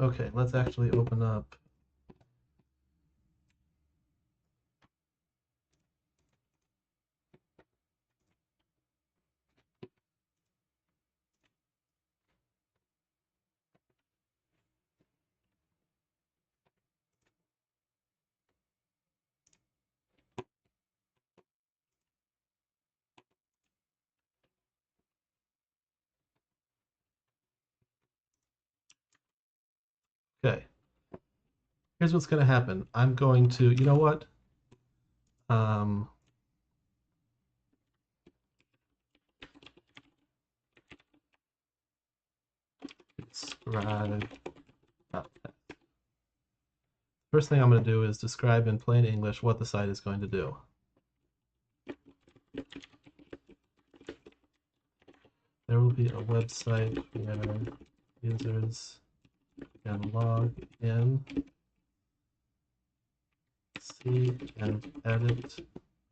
Okay, let's actually open up. Okay, here's what's going to happen. I'm going to, you know what? Um, describe. First thing I'm going to do is describe in plain English what the site is going to do. There will be a website where users can log in, see, and edit.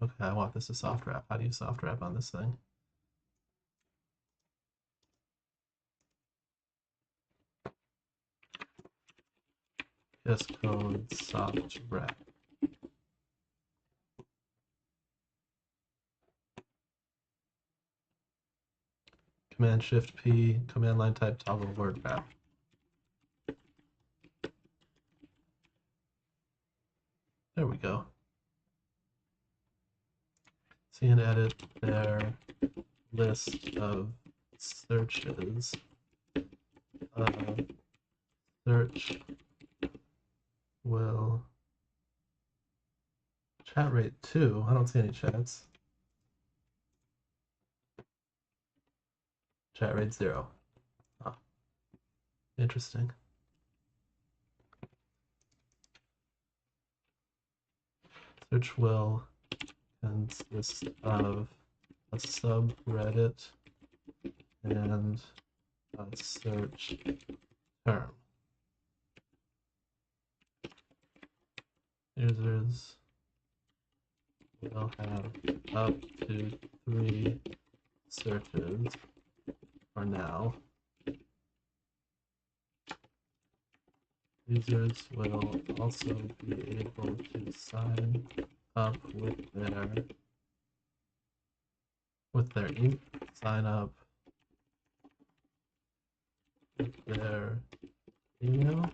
Okay, I want this to soft wrap. How do you soft wrap on this thing? VS Code soft wrap. Command Shift P, command line type toggle word wrap. There we go. See and edit their list of searches. Search will chat rate 2. I don't see any chats. Chat rate 0. Oh, interesting. Search will consist of a subreddit and a search term. Users will have up to 3 searches for now. Users will also be able to sign up with their sign up with their email?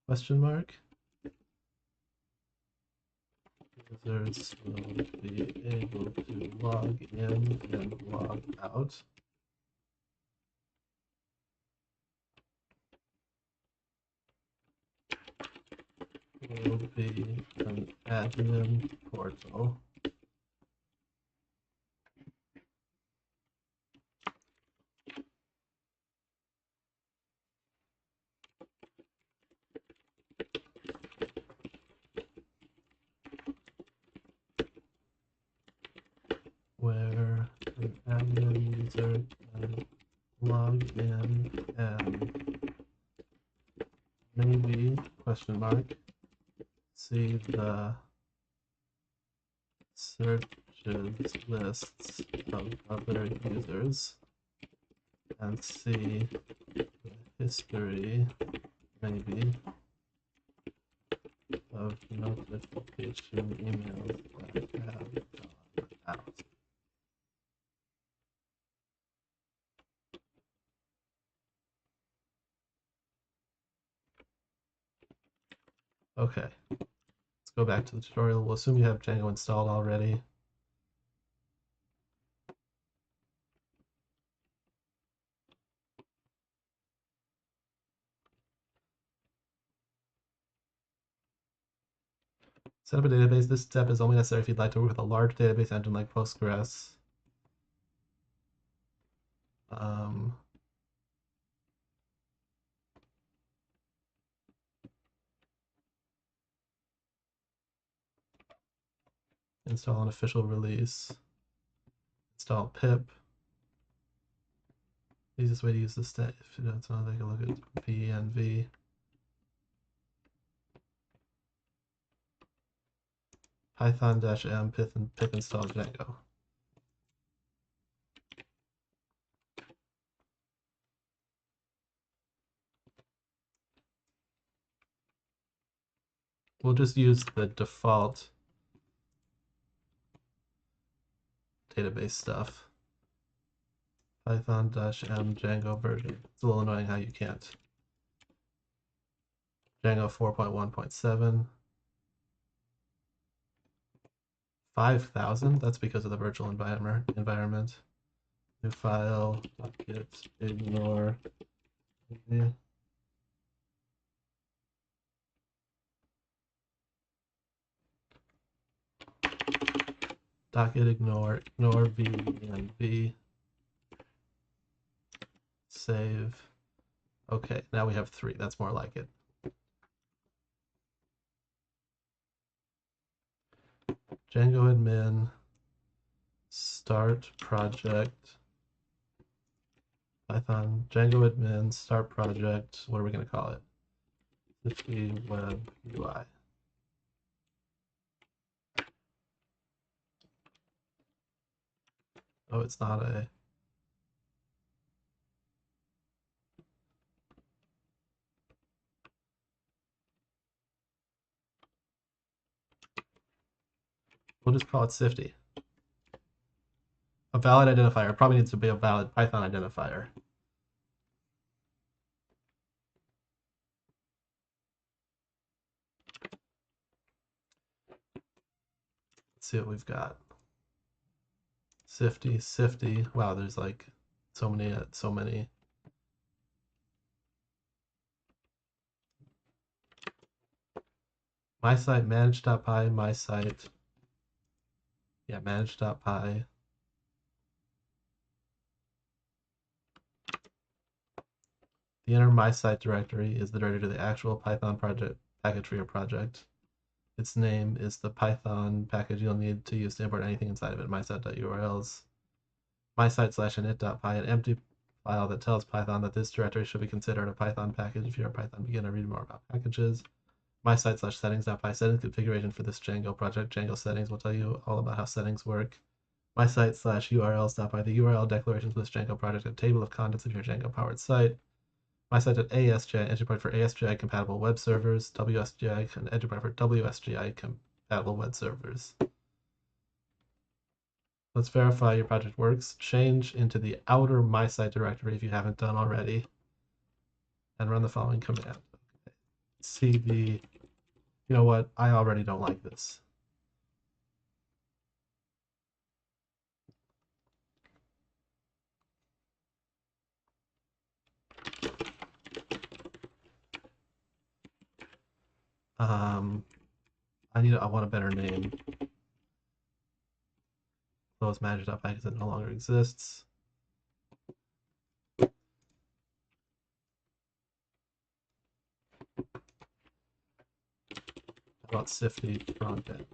Question mark. Users will be able to log in and log out. Will be an admin portal. Where an admin user can log in and maybe, question mark, see the searches lists of other users and see the history, maybe, of notification emails that have gone out. Okay, let's go back to the tutorial. We'll assume you have Django installed already. Set up a database. This step is only necessary if you'd like to work with a large database engine like Postgres. Install an official release. Install pip. Easiest way to use this step, if you don't know, take a look at venv. Python-m pip install Django. we'll just use the default database stuff. Python-m Django version. It's a little annoying how you can't. Django 4.1.7. 5,000. That's because of the virtual environment. New file. Bucket. Ignore. Docket ignore v and v. Save. Okay, now we have 3. That's more like it. Django admin, start project, Python, Django admin, start project. What are we going to call it? Syfty web UI. Oh, it's not a. We'll just call it Syfty. A valid identifier. It probably needs to be a valid Python identifier. Let's see what we've got. Syfty. Wow, there's like so many. My site manage.py, my site. Yeah, manage.py. The inner my site directory is the directory to the actual Python project package for your project. Its name is the Python package you'll need to use to import anything inside of it. mysite.urls. mysite/init.py, an empty file that tells Python that this directory should be considered a Python package. If you're a Python beginner, read more about packages. mysite/settings.py, settings configuration for this Django project. Django settings will tell you all about how settings work. mysite/urls.py, the URL declarations for this Django project, a table of contents of your Django powered site. mysite.asgi, entry point for ASGI compatible web servers. WSGI, an entry point for WSGI compatible web servers. Let's verify your project works. Change into the outer my site directory if you haven't done already, and run the following command. cd. You know what? I already don't like this. I want a better name. Close manage.py because it no longer exists. How about Syfty frontend?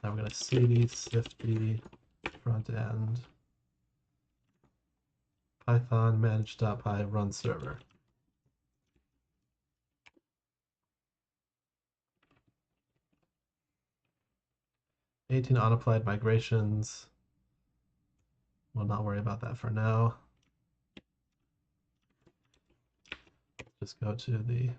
Now we're going to cd Syfty frontend Python manage.py run server. '18 unapplied migrations. We'll not worry about that for now. Just go to the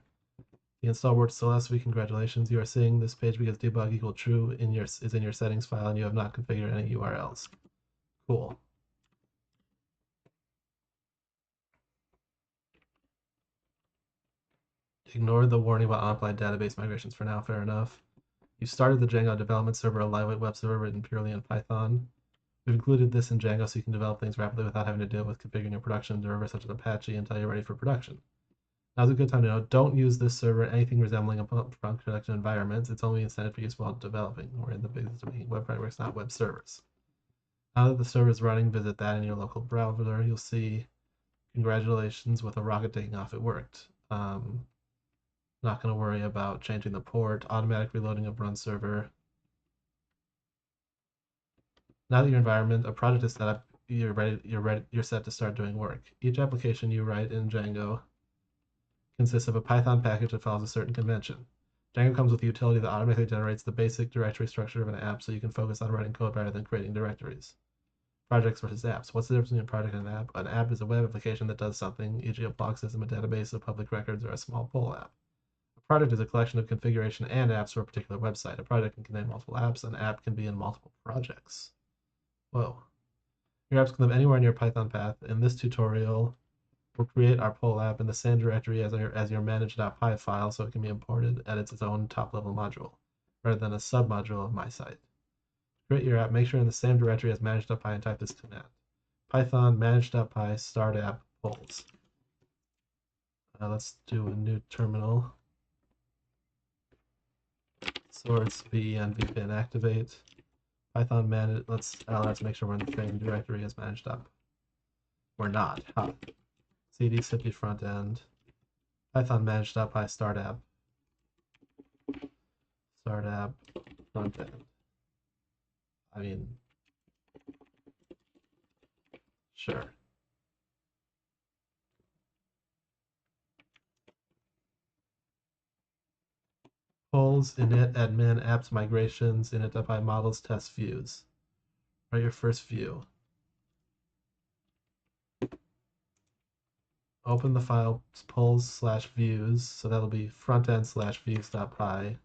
install word still last week. Congratulations, you are seeing this page because debug equal true is in your settings file and you have not configured any URLs. Cool. Ignore the warning about unapplied database migrations for now. Fair enough. You started the Django development server, a lightweight web server written purely in Python. We've included this in Django so you can develop things rapidly without having to deal with configuring your production server such as Apache until you're ready for production. Now's a good time to know, don't use this server in anything resembling a production environment. It's only intended for use while developing. We're in the business of making web frameworks, not web servers. Now that the server is running, visit that in your local browser. You'll see, congratulations, with a rocket taking off, it worked. Not going to worry about changing the port, automatic reloading of run server. Now that your environment, a project is set up, you're set to start doing work. Each application you write in Django consists of a Python package that follows a certain convention. Django comes with a utility that automatically generates the basic directory structure of an app so you can focus on writing code rather than creating directories. Projects versus apps. What's the difference between a project and an app? An app is a web application that does something, e.g. a blog system, a database of public records, or a small poll app. A project is a collection of configuration and apps for a particular website. A project can contain multiple apps. An app can be in multiple projects. Whoa. Your apps can live anywhere in your Python path. In this tutorial, we'll create our poll app in the same directory as your manage.py file so it can be imported as its own top-level module, rather than a submodule of my site. Create your app, make sure in the same directory as manage.py and type this command. Python manage.py start app polls. Let's do a new terminal. Source venv bin activate. Python manage. Let's make sure we're in the same directory as manage.py. We're not. Huh. cd Syfty frontend. Python manage.py start app. Start app frontend. I mean, sure. Polls, init, admin, apps, migrations, init.py models, test views. Write your first view. Open the file polls/views, so that'll be frontend/views.py.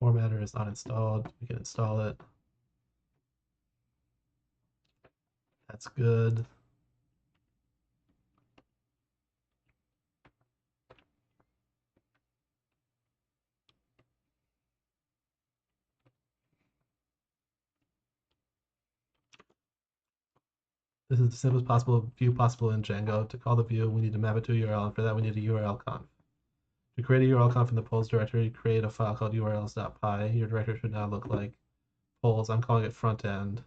Formatter is not installed. We can install it. That's good. This is the simplest possible view possible in Django. To call the view, we need to map it to a URL, and for that we need a URL conf. To create a URL conf in the polls directory, create a file called urls.py. Your directory should now look like polls. I'm calling it frontend.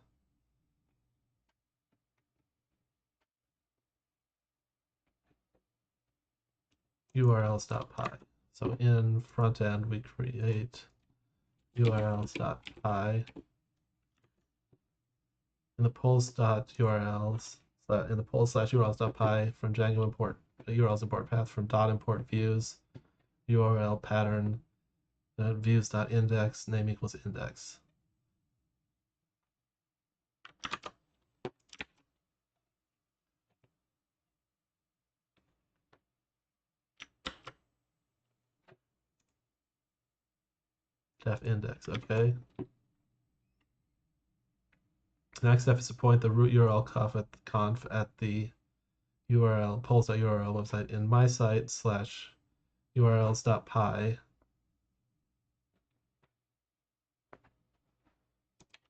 urls.py. So in frontend, we create urls.py. In the polls.urls, in the polls/urls.py from Django import urls import path from .import views URL pattern views.index name equals index. Def index, okay. The next step is to point the root URL conf at the URL polls.url website in my site /urls.py.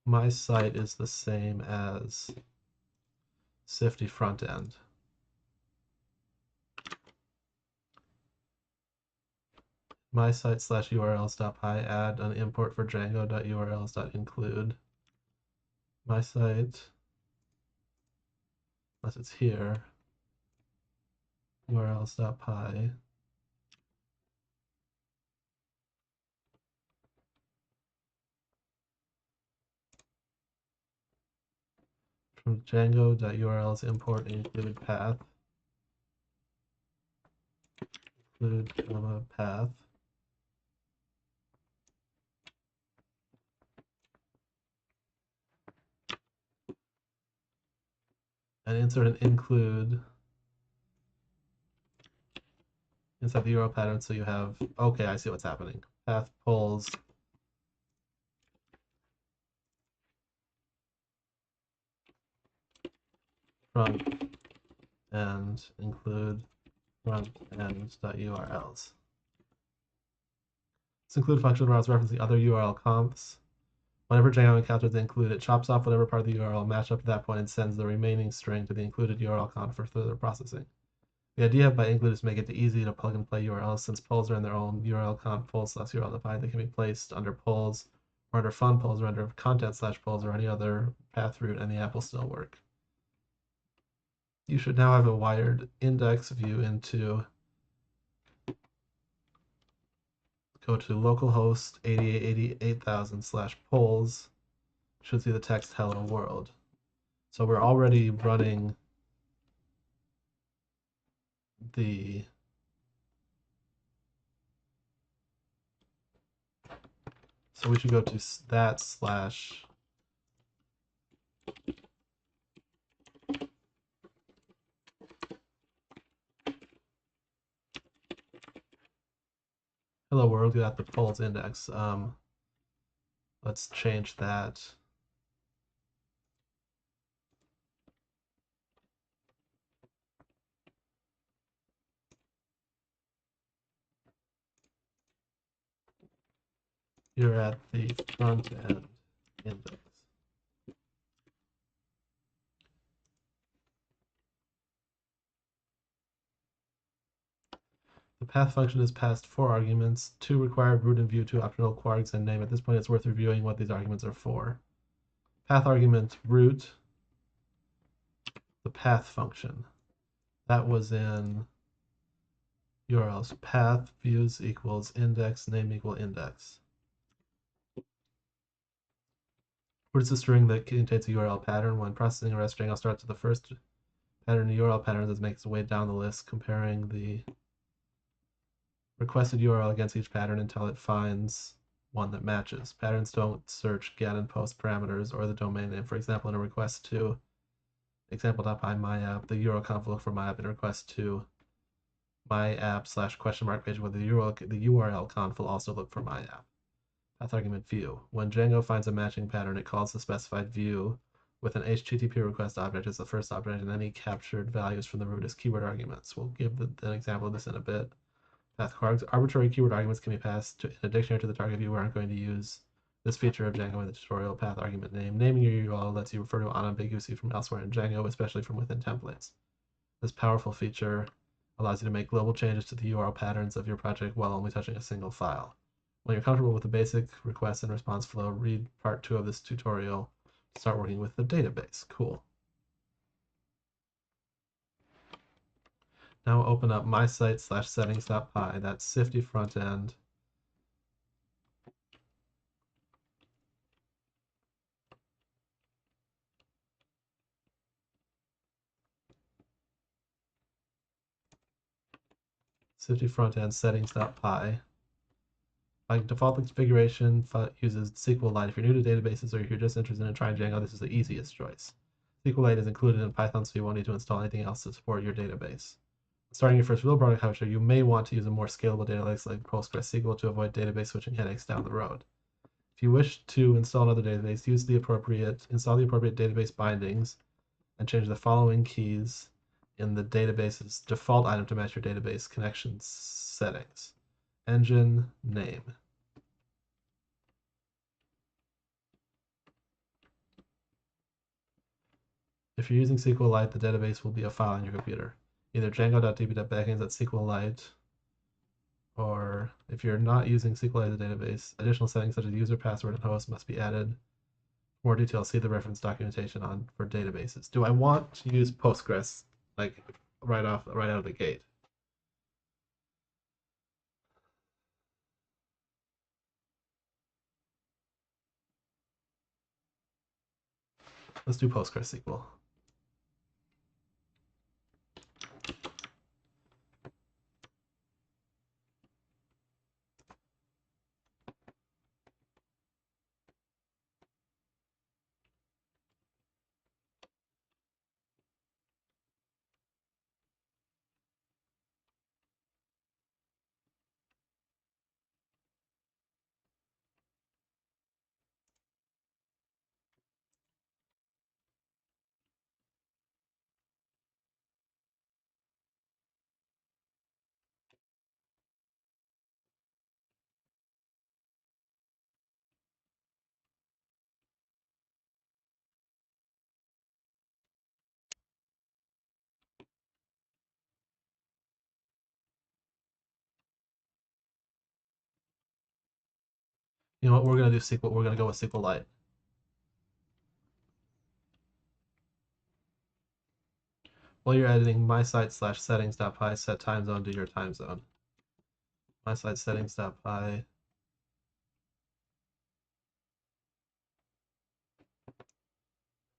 My site is the same as Syfty frontend. My site /urls.py add an import for django.urls.include. My site, unless it's here, urls.py. From django.urls import include path. Include path. And insert an include inside the URL pattern so you have, okay, I see what's happening. Path polls front and include front end.urls. This include function allows referencing other URL confs. Whenever Django encounters the include, it chops off whatever part of the URL matched up to that point and sends the remaining string to the included URL conf for further processing. The idea by include is to make it easy to plug and play URLs. Since polls are in their own URL conf polls/url.py, they can be placed under polls or under fun polls or under content/polls or any other path route, and the app will still work. You should now have a wired index view into, go to localhost 888000/polls. Should see the text hello world. So we're already running the so we should go to that slash hello world. We got the polls index. Let's change that. You're at the front end index. The path function is passed 4 arguments, 2 required root and view, 2 optional quarks, and name. At this point, it's worth reviewing what these arguments are for. Path argument root, the path function. That was in URLs. Path views equals index, name equal index. Root is a string that contains a URL pattern. When processing a REST string, I'll start to the first pattern in the URL pattern that makes its way down the list, comparing the requested URL against each pattern until it finds one that matches. Patterns don't search get and post parameters or the domain name. For example, in a request to example.py myapp, the URL conf will look for myapp. In a request to myapp / question mark page with the URL conf will also look for myapp. Path argument view. When Django finds a matching pattern, it calls the specified view with an HTTP request object as the first object, and any captured values from the root as keyword arguments. We'll give an example of this in a bit. Path quarks. Arbitrary keyword arguments can be passed in a dictionary to the target view. We aren't going to use this feature of Django in the tutorial. Path argument name. Naming your URL lets you refer to unambiguously from elsewhere in Django, especially from within templates. This powerful feature allows you to make global changes to the URL patterns of your project while only touching a single file. When you're comfortable with the basic request and response flow, read part 2 of this tutorial to start working with the database. Cool. Now open up my site / settings.py. That's Syfty front end. Syfty front end settings.py. By default configuration uses SQLite. If you're new to databases or if you're just interested in trying Django, this is the easiest choice. SQLite is included in Python, so you won't need to install anything else to support your database. Starting your first real project, however, you may want to use a more scalable database like PostgreSQL to avoid database switching headaches down the road. If you wish to install another database, install the appropriate database bindings and change the following keys in the database's default item to match your database connection settings. Engine name. If you're using SQLite, the database will be a file on your computer. Either django.db.backends.sqlite, or if you're not using SQLite as a database, additional settings such as user, password, and host must be added. For more details, see the reference documentation for databases. Do I want to use Postgres like right out of the gate? Let's do PostgreSQL. You know what? We're going to do SQL. We're going to go with SQLite. While you're editing my site / settings.py, set time zone to your time zone. My site settings.py.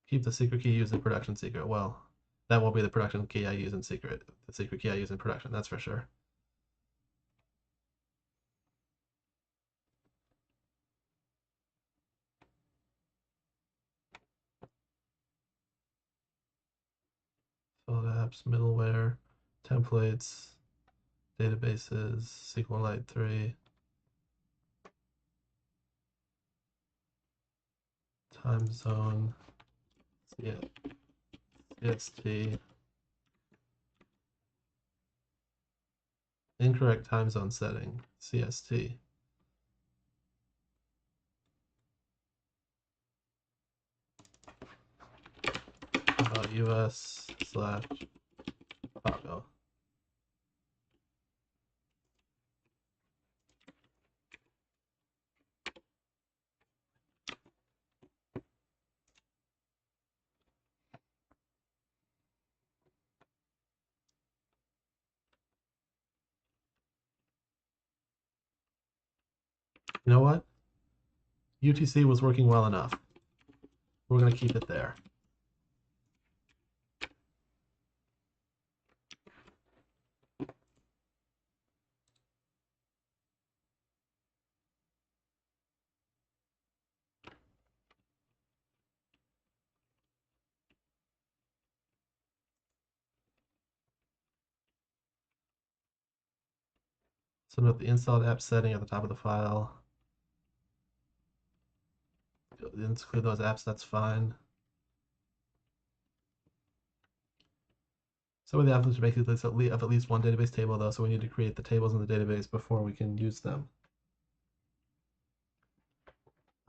Keep the secret key used in production secret. Well, that won't be the production key I use in secret. The secret key I use in production, that's for sure. Field apps, middleware, templates, databases, SQLite 3, time zone, CST, incorrect time zone setting, CST. US/Chicago. You know what? UTC was working well enough. We're going to keep it there. So note the installed app setting at the top of the file. Include those apps, that's fine. Some of the apps should make it of at least one database table, though, so we need to create the tables in the database before we can use them.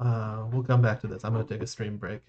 We'll come back to this. I'm going to take a stream break.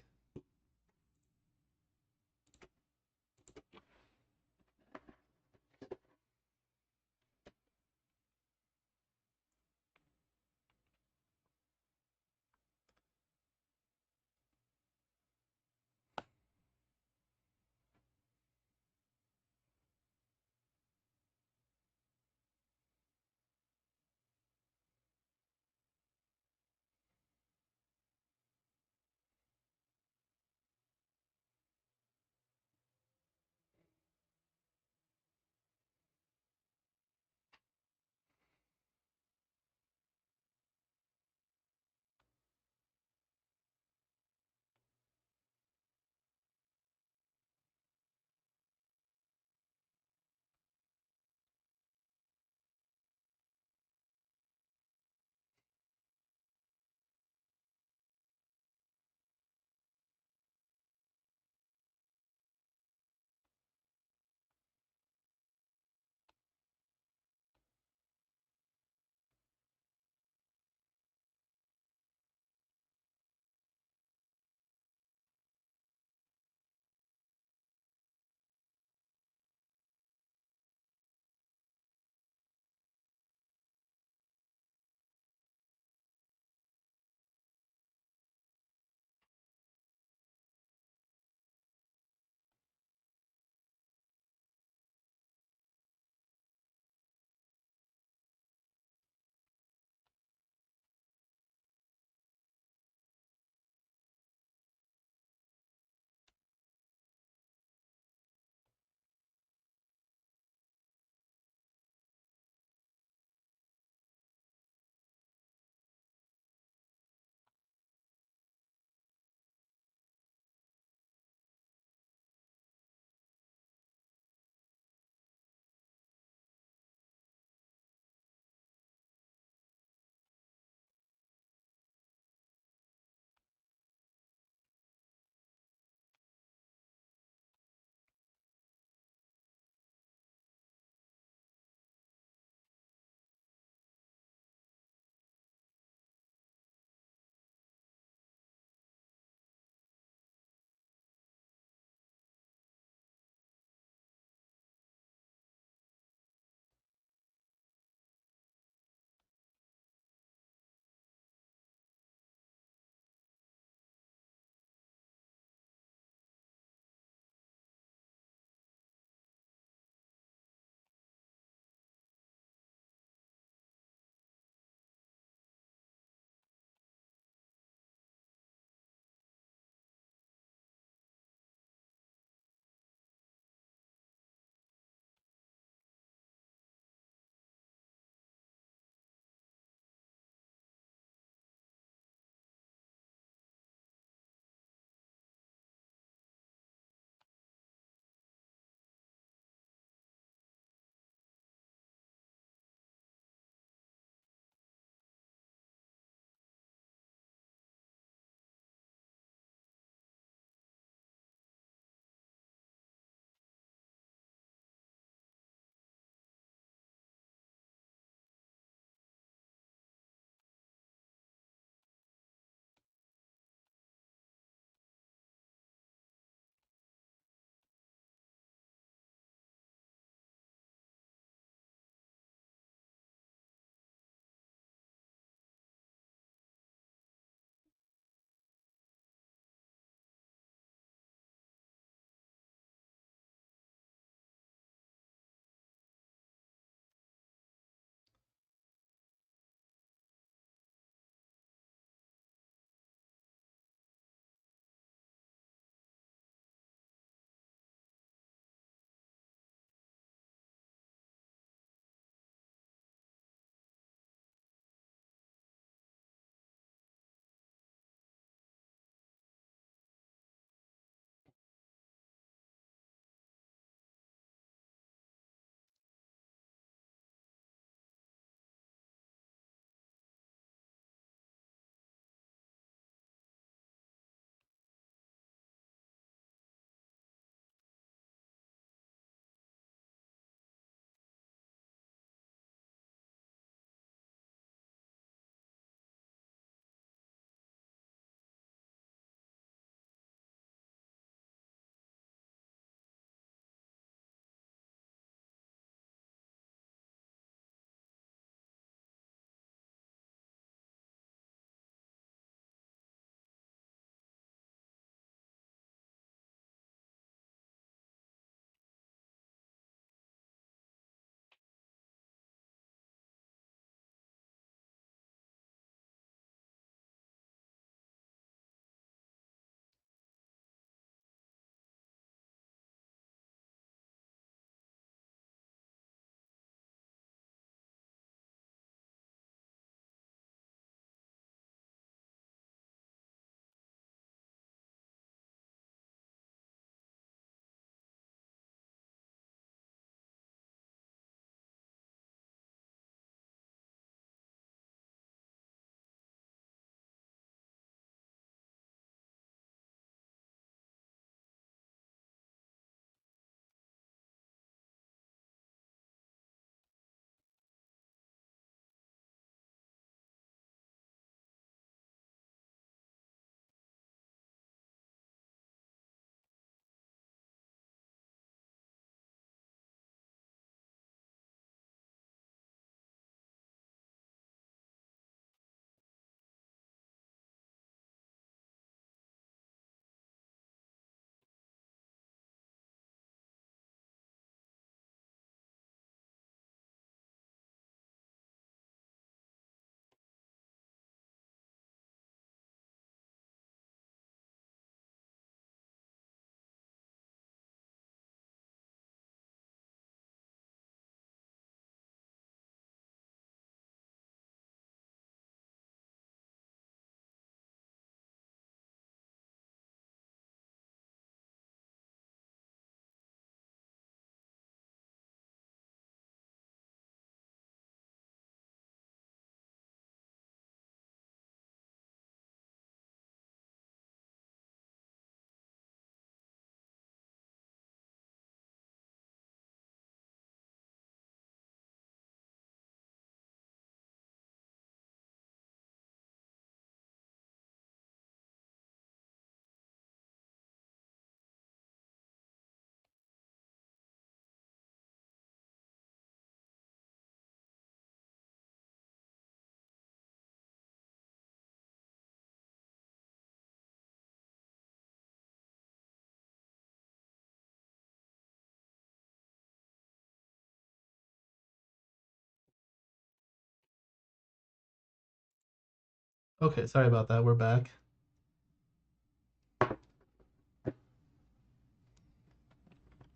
Okay, sorry about that. We're back.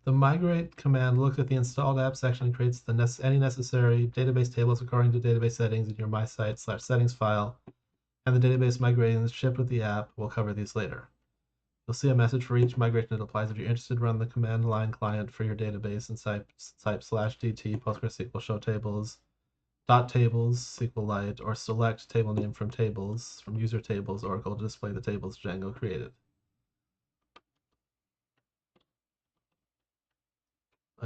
The migrate command looks at the installed app section and creates any necessary database tables according to database settings in your mysite/settings file, and the database migrating is shipped with the app. We'll cover these later. You'll see a message for each migration that applies. If you're interested, run the command line client for your database and type /dt PostgreSQL show tables, .tables, SQLite, or select table name from tables, from user tables, Oracle to display the tables Django created.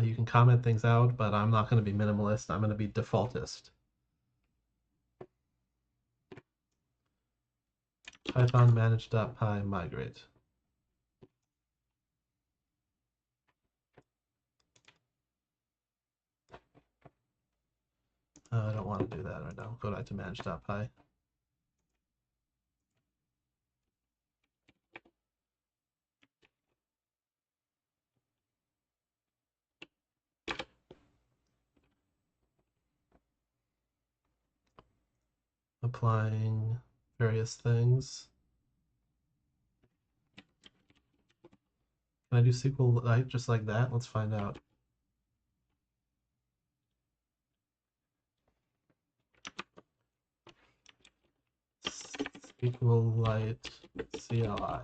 You can comment things out, but I'm not going to be minimalist. I'm going to be defaultist. Python manage.py migrate. I don't want to do that right now. Go back to manage.py. Applying various things. Can I do SQLite just like that? Let's find out. SQLite CLI.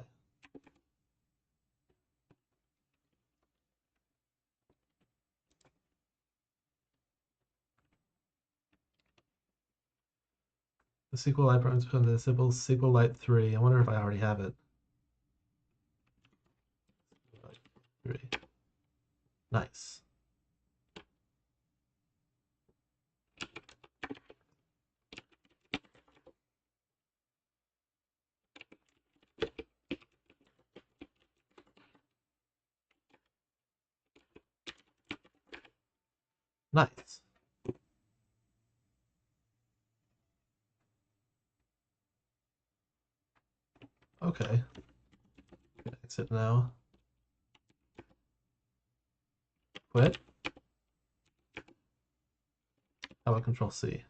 The SQLite program is the simple SQLite 3. I wonder if I already have it. 3. Nice. Nice. Okay. Exit now. Quit. How about Control C?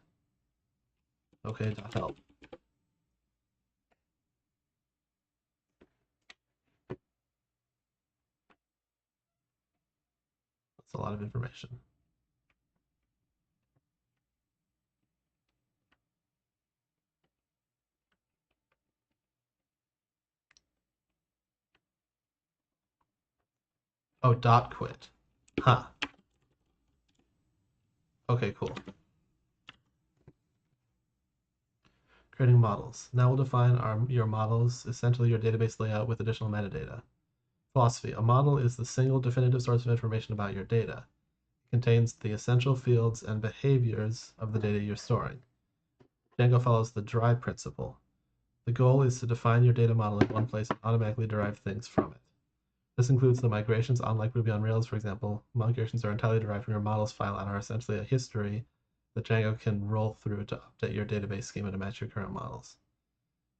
Okay, .help. That's a lot of information. Oh, .quit. Huh. Okay, cool. Creating models. Now we'll define your models, essentially your database layout with additional metadata. Philosophy. A model is the single definitive source of information about your data. It contains the essential fields and behaviors of the data you're storing. Django follows the derive principle. The goal is to define your data model in one place and automatically derive things from it. This includes the migrations. Unlike Ruby on Rails, for example, migrations are entirely derived from your models file and are essentially a history that Django can roll through to update your database schema to match your current models.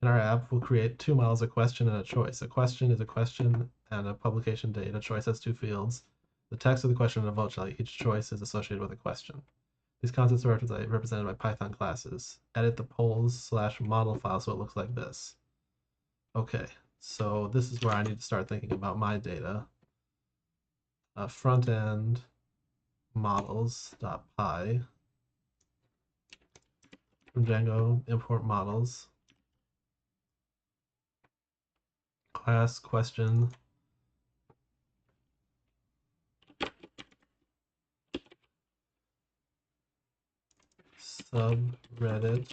In our app, we'll create two models, a question and a choice. A question is a question and a publication date. A choice has two fields, the text of the question and a vote shell. Each choice is associated with a question. These concepts are represented by Python classes. Edit the polls/model file so it looks like this. Okay, so this is where I need to start thinking about my data. Frontend models.py from Django, import models, class question, subreddit,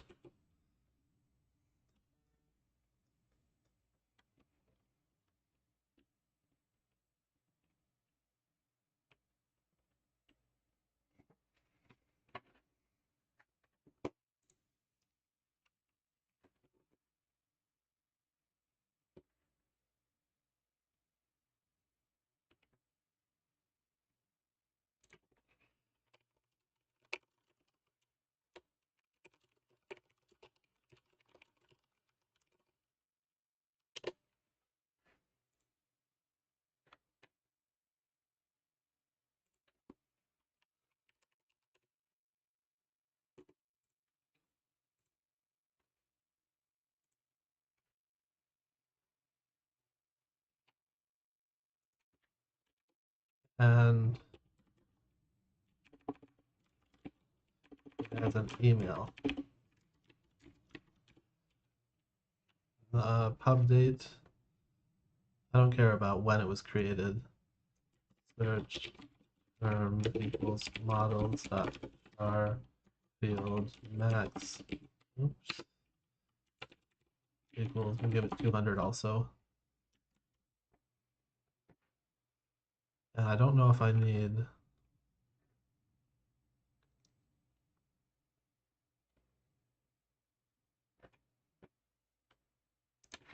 and it has an email. Pub date, I don't care about when it was created. Search term equals models dot star field max. Oops. Equals, we'll give it 200 also. And I don't know if I need.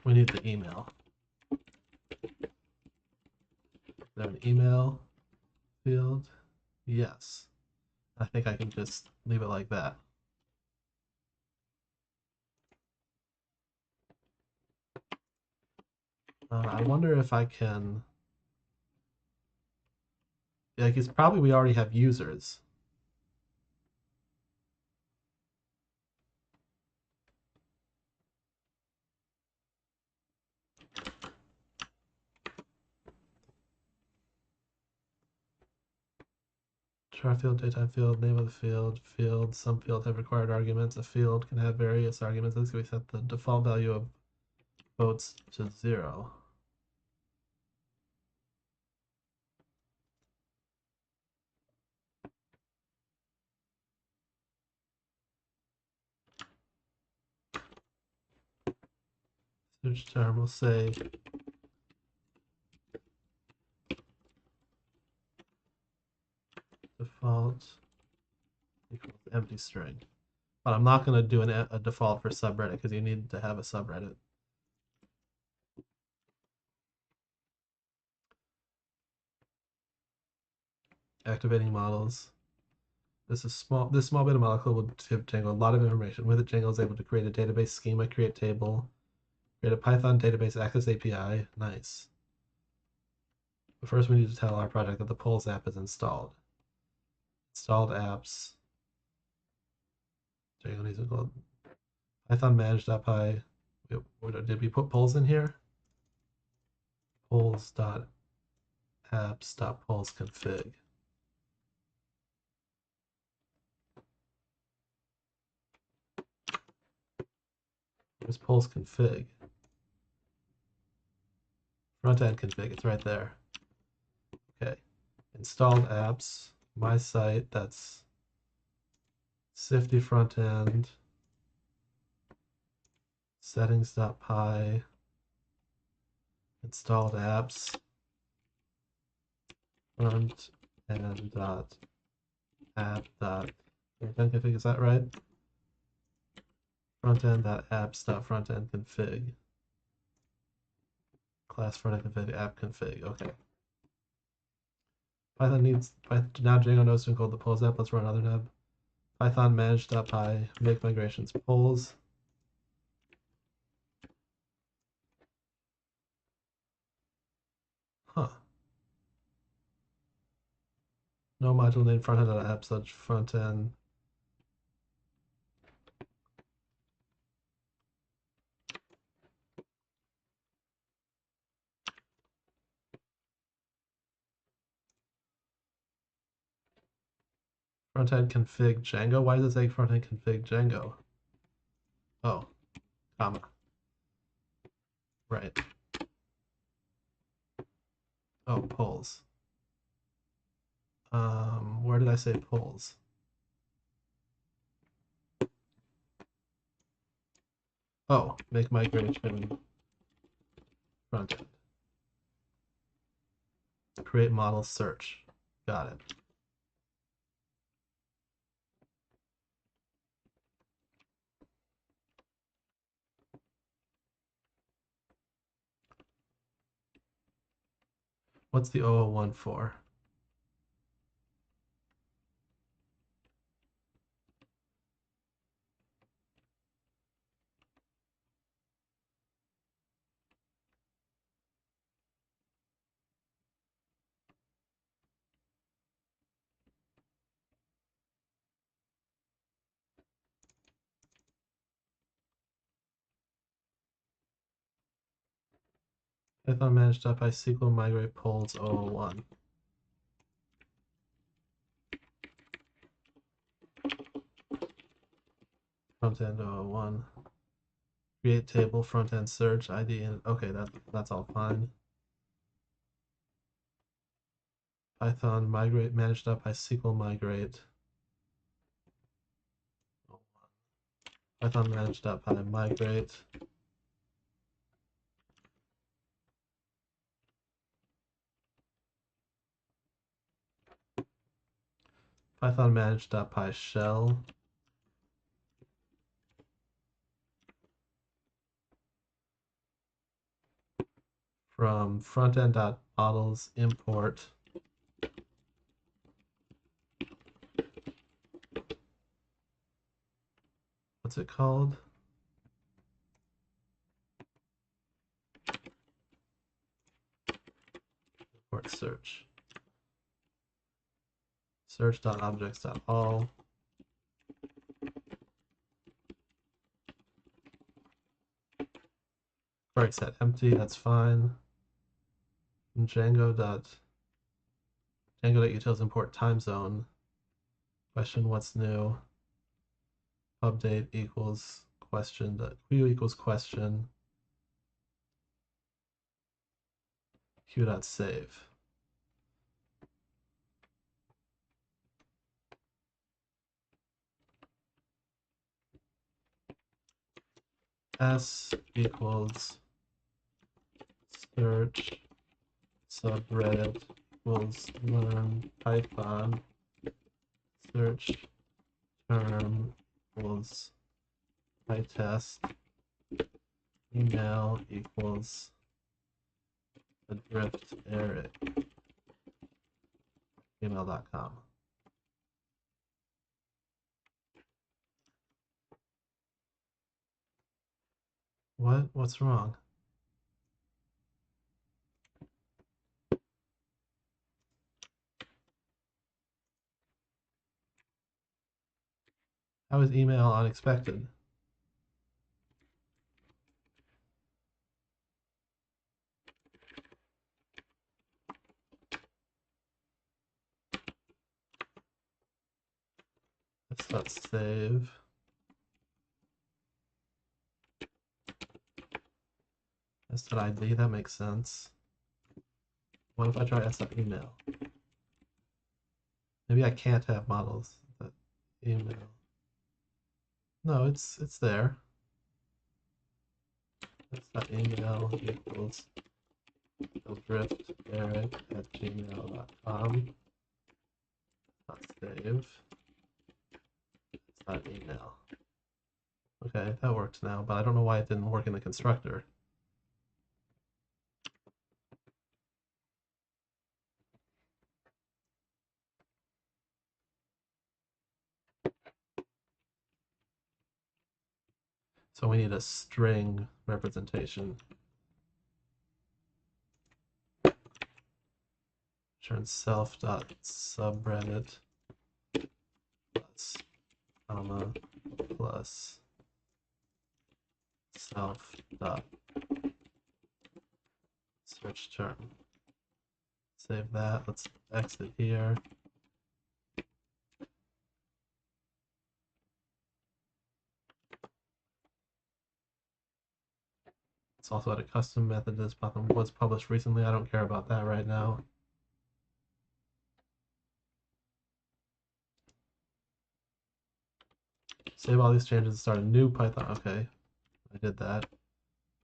We need the email. An email field? Yes. I think I can just leave it like that. I wonder if I can. Like, it's probably we already have users. Char field, daytime field, name of the field. Some fields have required arguments. A field can have various arguments. Let's we set the default value of votes to 0. Search term will say default equals empty string. But I'm not going to do a default for subreddit because you need to have a subreddit. Activating models. This small bit of model code will give Django a lot of information. With it, Django is able to create a database schema, create table, create a Python database access API. Nice. But first, we need to tell our project that the polls app is installed. Installed apps. Django needs to go Python manage.py. Did we put polls in here? Polls.apps.polls.config. Where's polls config? Frontend config, it's right there. Okay. Installed apps, my site, that's Syfty frontend, settings.py, installed apps, front end dot app dot frontend config, is that right? Frontend dot apps dot frontend config. Class frontend config app config. Okay. Python needs now Django knows to encode the polls app. Let's run another nub. Python manage.py make migrations polls. Huh. No module name frontend.app such frontend. Frontend config Django. Why does it say frontend config Django? Oh, comma. Right. Oh, polls. Where did I say polls? Oh, make migration frontend. Create model search. Got it. What's the 001 for? Python manage.py SQL migrate polls 001. frontend 001. Create table, frontend search, ID, and okay, that's all fine. Python migrate managed.py SQL migrate. Python managed.py migrate. Python managed.py shell. From frontend.models import. What's it called? Import search. Search.objects.all. Query set empty, that's fine. And Django.utils import time zone. Question what's new. Update equals question. Q equals question. Q.save. S equals search subreddit equals learn Python. Search term equals PyTest. Email equals adrift Eric. Gmail.com. What? What's wrong? How is email unexpected? Let's save. S.id, that makes sense. What if I try s.email? Maybe I can't have models that email. No, it's there. S.email equals drifteric@gmail.com. Save. Email. Okay, that works now, but I don't know why it didn't work in the constructor. So we need a string representation. Return self.subreddit plus comma plus self dot search term. Save that. Let's exit here. It's also at a custom method that was published recently. I don't care about that right now. Save all these changes and start a new Python. Okay, I did that.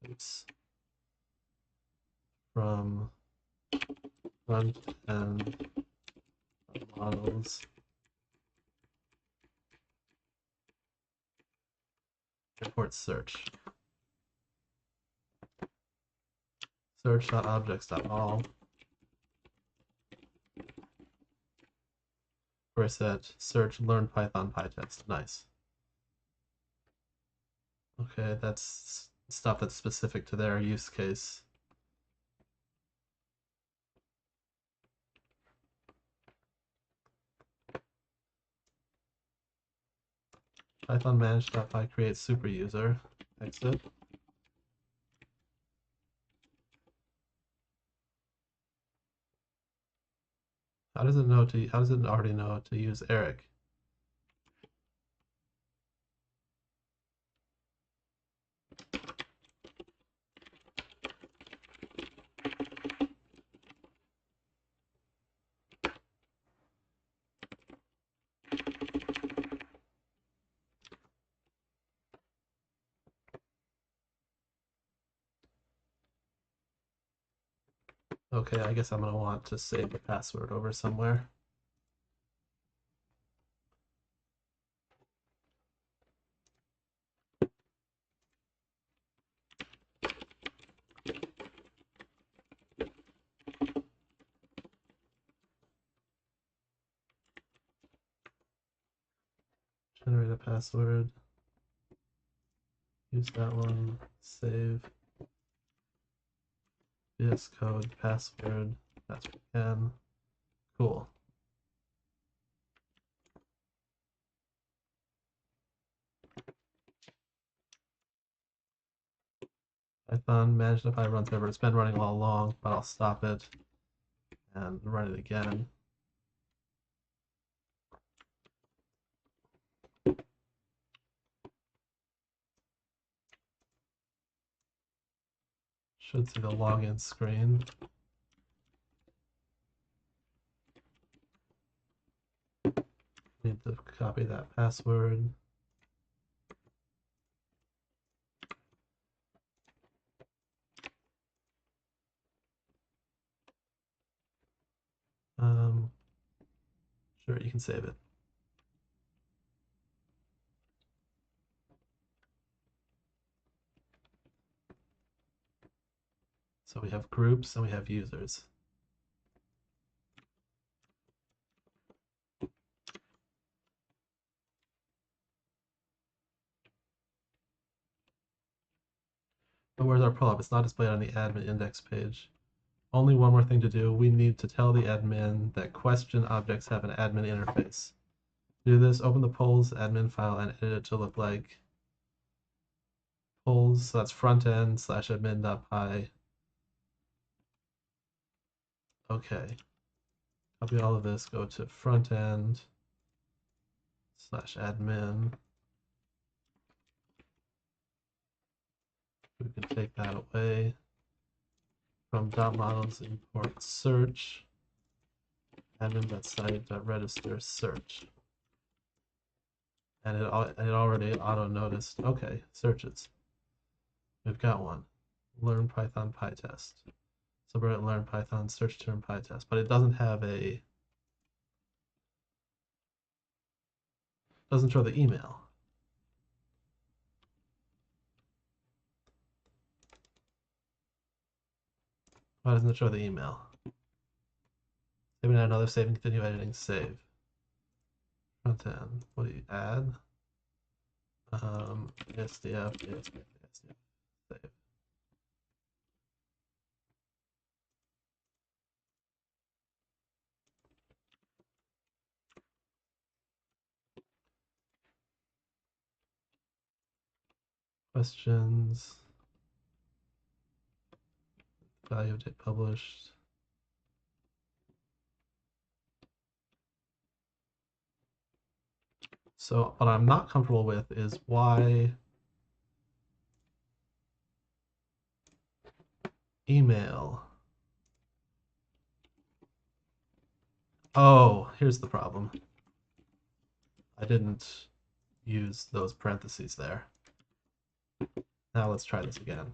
Oops. From front end models import search. Search.objects.all. Where I said search learn Python PyTest. Nice. Okay, that's stuff that's specific to their use case. Python manage.py create super user. Exit. How does it already know to use Eric? Okay, I guess I'm going to want to save the password over somewhere. Generate a password. Use that one. Save. VS Code, password. That's what we can. Cool. Python manage.py run server. It's been running all along, but I'll stop it and run it again. Should see the login screen. Need to copy that password. Sure, you can save it. So we have groups and we have users. But where's our pull-up? It's not displayed on the admin index page. Only one more thing to do. We need to tell the admin that question objects have an admin interface. To do this, open the polls admin file and edit it to look like polls. So that's frontend slash admin.py. Okay. Copy all of this, go to frontend slash admin. We can take that away. From .models import search admin.site.register search. And it already auto noticed. Okay, searches. We've got one. Learn Python PyTest. Subreddit learn Python search term PyTest, but it doesn't have a doesn't show the email. Why doesn't it show the email? Saving another save and continue editing save. Frontend. What do you add? SDF, save. Questions. Value of date published. So what I'm not comfortable with is why email. Oh, here's the problem. I didn't use those parentheses there. Now let's try this again.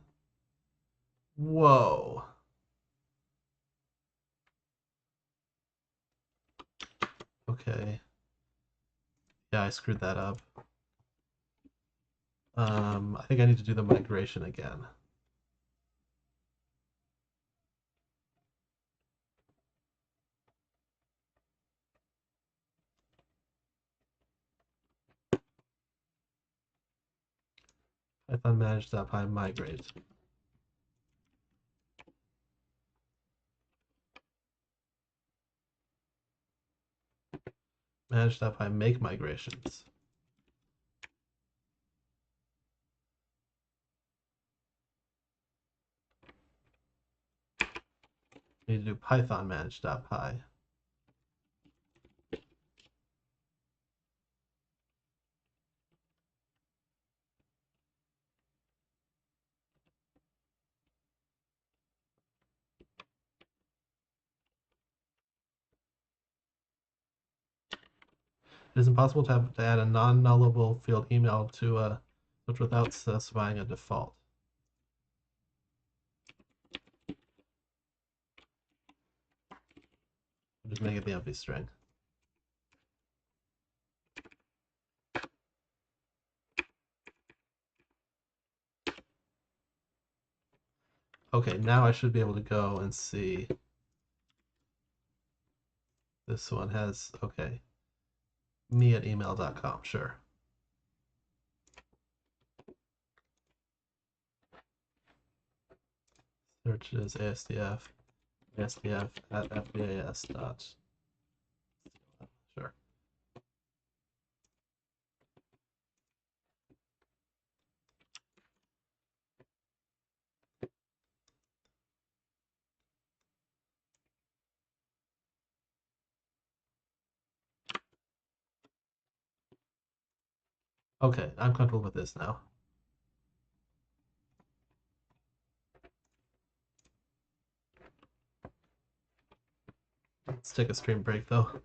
Whoa. Okay. Yeah, I screwed that up. I think I need to do the migration again. Python manage.py migrate. Manage.py make migrations. Need to do Python manage.py. It is impossible to add a non-nullable field email to a which without specifying a default. make it the empty string. Okay, now I should be able to go and see. This one has, okay, me@email.com, sure. Search is ASDF at fbas dot. Sure. Okay, I'm comfortable with this now. Let's take a stream break though.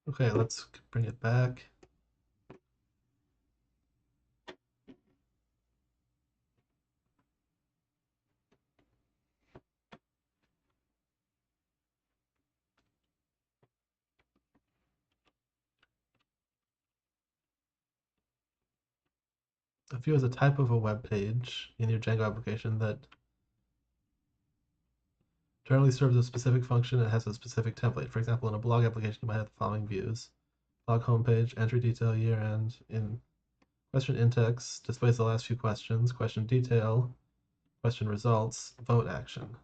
Okay, let's bring it back. A view is a type of a web page in your Django application that generally serves a specific function and has a specific template. For example, in a blog application, you might have the following views: blog homepage, entry detail, year end, in question index, displays the last few questions, question detail, question results, vote action.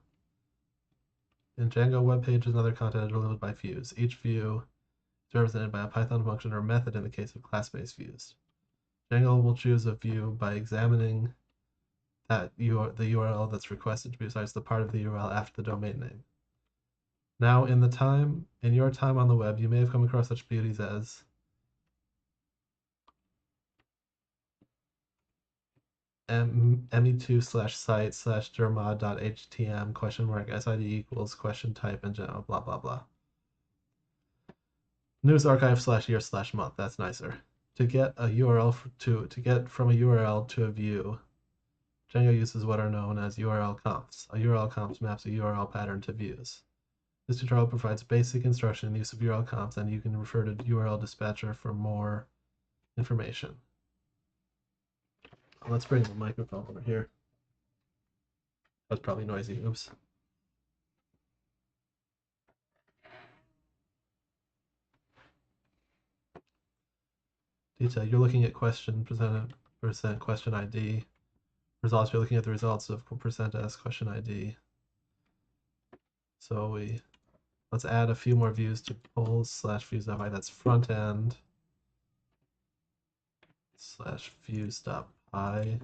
In Django, web pages and other content are delivered by views. Each view is represented by a Python function or method in the case of class-based views. Django will choose a view by examining the URL that's requested to be besides the part of the URL after the domain name. Now, in your time on the web, you may have come across such beauties as me2/site/dermod.htm $SID equals question type and general blah blah blah. News archive/year/month. That's nicer. To get a URL to get from a URL to a view, Django uses what are known as URL comps. A URL comps maps a URL pattern to views. This tutorial provides basic instruction in the use of URL comps, and you can refer to URL dispatcher for more information. Let's bring the microphone over here. That's probably noisy. Oops. Detail. You're looking at question percent question ID. Results. You're looking at the results of %s question ID. So let's add a few more views to polls/views.py. That's front end /views.py.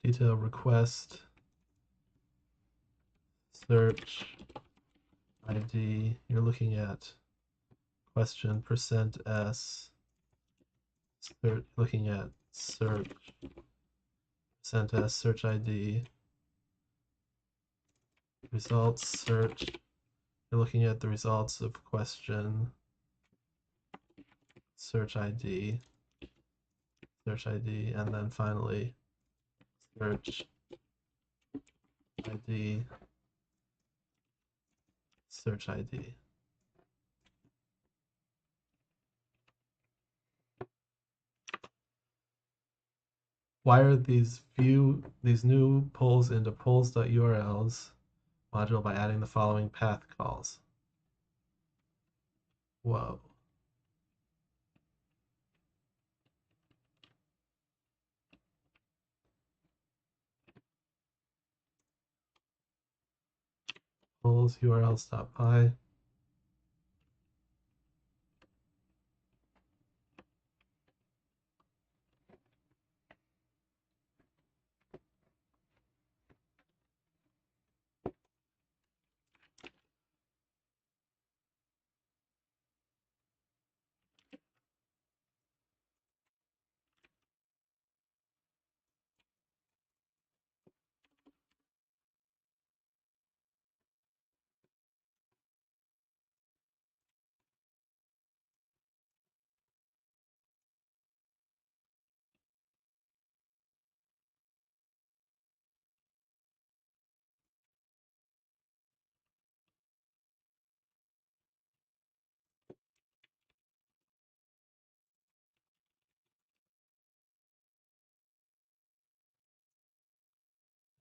detail request search ID. You're looking at question %s. Looking at search %s search ID. Results search. You're looking at the results of question search ID, and then finally search ID, search ID. Wire these new polls into polls.urls module by adding the following path calls. Whoa. Polls urls.py.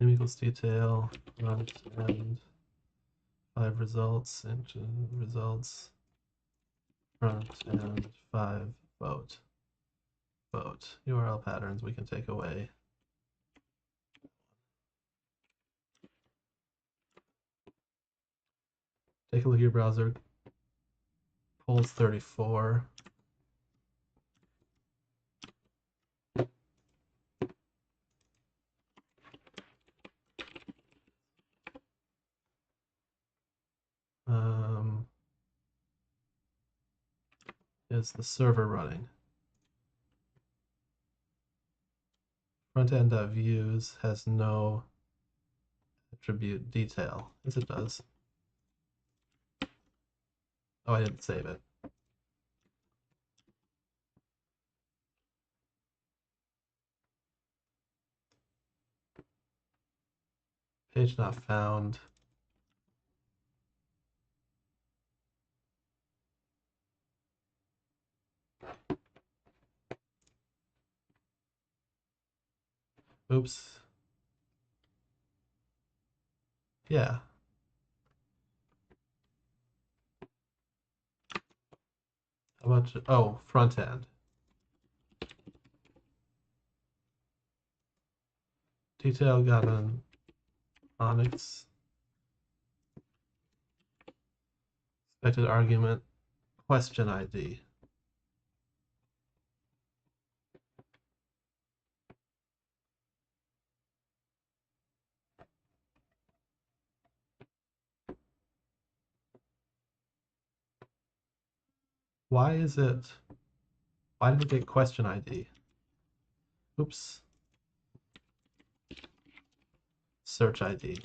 Name equals detail, front end, 5 results, engine results, front end, 5 vote. URL patterns we can take away. Take a look at your browser. Polls 34. Is the server running? Frontend.views has no attribute detail. Yes, it does. Oh, I didn't save it. Page not found. Oops. Yeah. How about, oh, front end. Detail got an Onyx. Expected argument, question ID. Why did it get question ID? Oops. Search ID.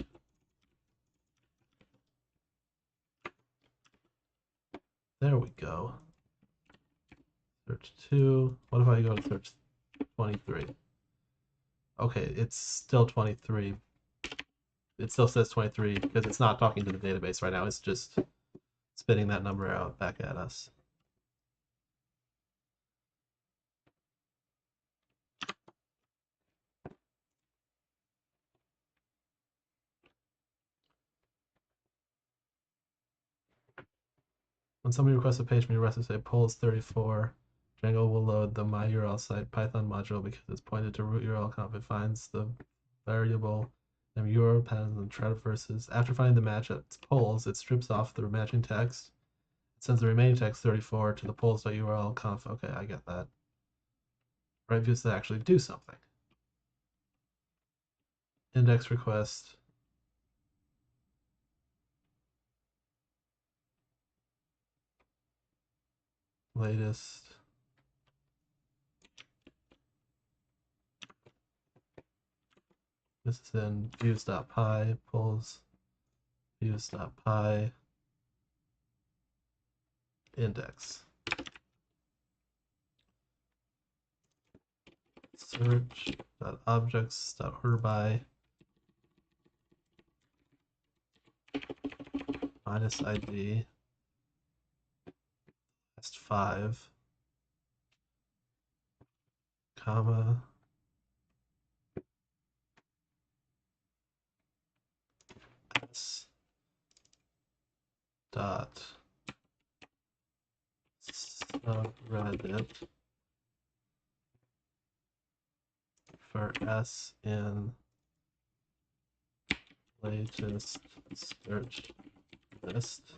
There we go. Search 2. What if I go to search 23? Okay, it's still 23. It still says 23 because it's not talking to the database right now. It's just spitting that number out back at us. When somebody requests a page from your recipe, say polls 34, Django will load the my URL site Python module because it's pointed to root URL conf. It finds the variable and URL patterns and traverses. After finding the match at polls, it strips off the matching text. It sends the remaining text 34 to the polls.url conf. Okay, I get that. Right views that actually do something. index request, latest, this is in views.py, pulls views.py index. Search.objects.orderby minus ID last 5 comma s dot subreddit for s in latest search list.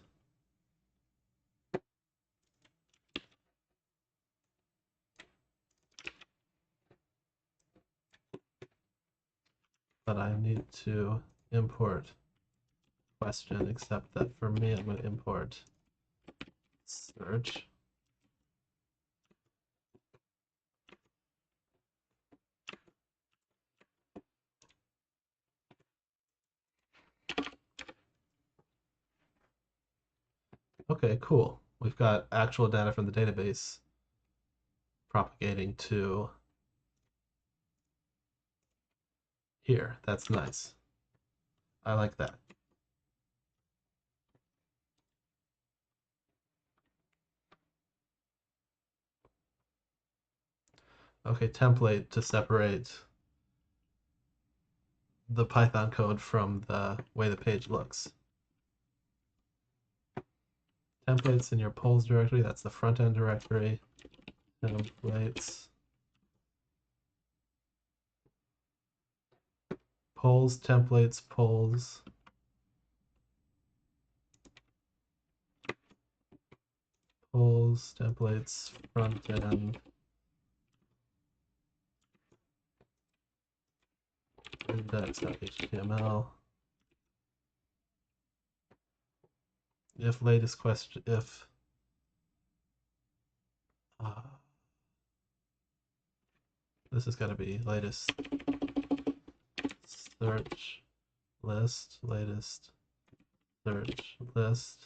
But I need to import question, except that for me I'm going to import search. Okay, cool. We've got actual data from the database propagating to here. That's nice. I like that. Okay, template to separate the Python code from the way the page looks. Templates in your polls directory, that's the front end directory. Templates. Polls, templates, polls. Polls, templates, front end. Index.html. If latest question, if this is going to be latest search list, latest search list,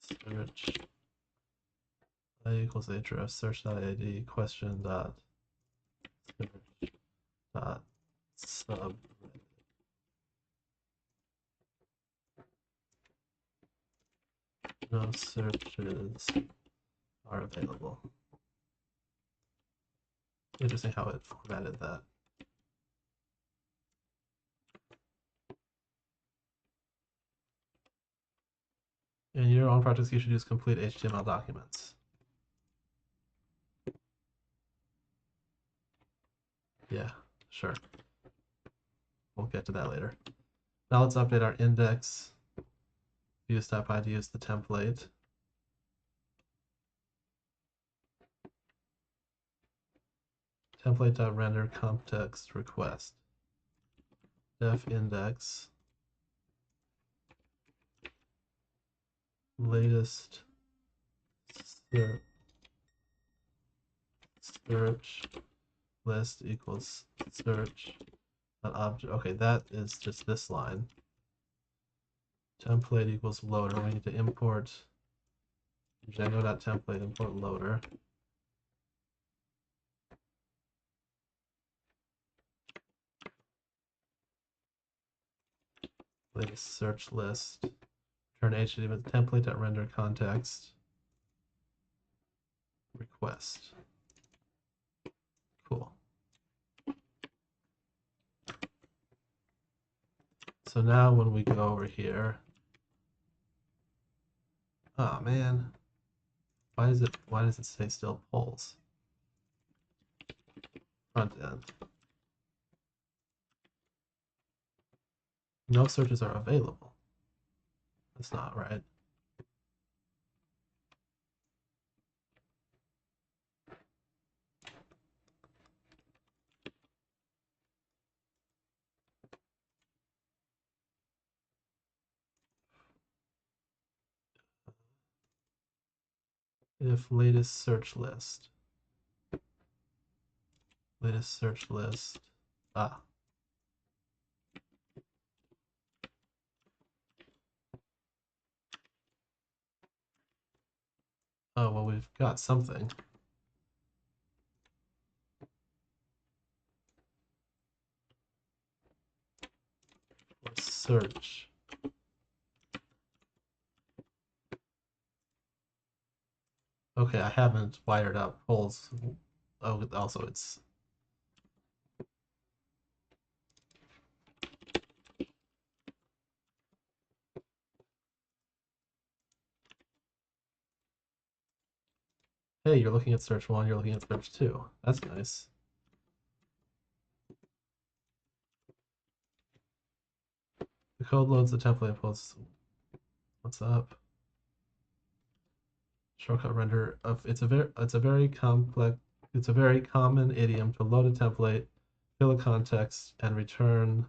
search I equals href search.id question dot search dot sub. No searches are available. Interesting how it formatted that. In your own projects, you should use complete HTML documents. Yeah, sure. We'll get to that later. Now let's update our index views.py to use the template. Template.render context request. Def index latest search list equals search object. Okay, that is just this line. Template equals loader. We need to import Django.template import loader. Latest search list. Turn HTML template.render context request. Cool. So now when we go over here, oh man, why does it say still polls? Front end. No searches are available. That's not right. if latest search list. Latest search list. Ah. Oh, well, we've got something. Search. Okay, I haven't wired up holes. Oh, also it's. Hey, you're looking at search 1, you're looking at search 2. That's nice. The code loads the template and pulls. What's up? Shortcut render of it's a very complex, it's a very common idiom to load a template, fill a context, and return.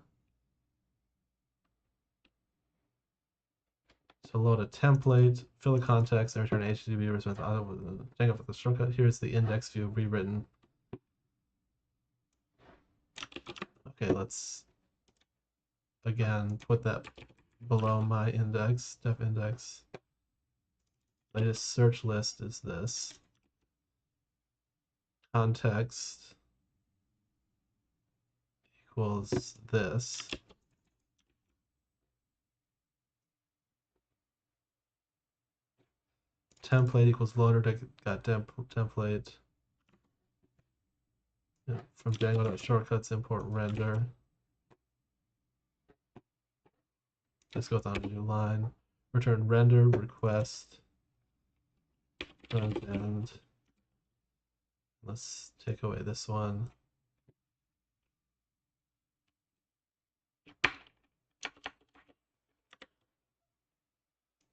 To load a template, fill a context, and return HTTP response. Django for the shortcut. Here's the index view rewritten. Okay, let's again put that below my index, def index. Latest search list is this. Context equals this. Template equals loader got template. Yeah, from Django.shortcuts import render. This goes on a new line. Return render request front end. Let's take away this one.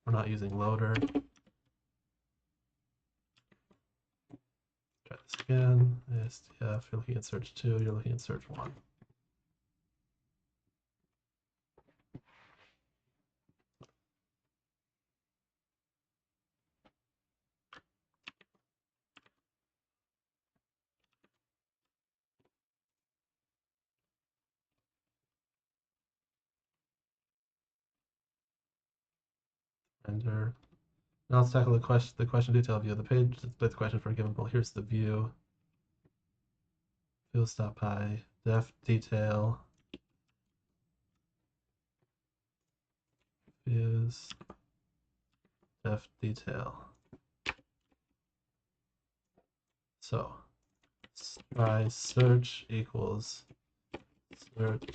We're not using loader. Try this again. ASDF, you're looking at search 2, you're looking at search 1. Render. Now let's tackle the question detail view of the page. Display the question for a given poll. Here's the view. Fields.py, def detail is def detail. So try search equals search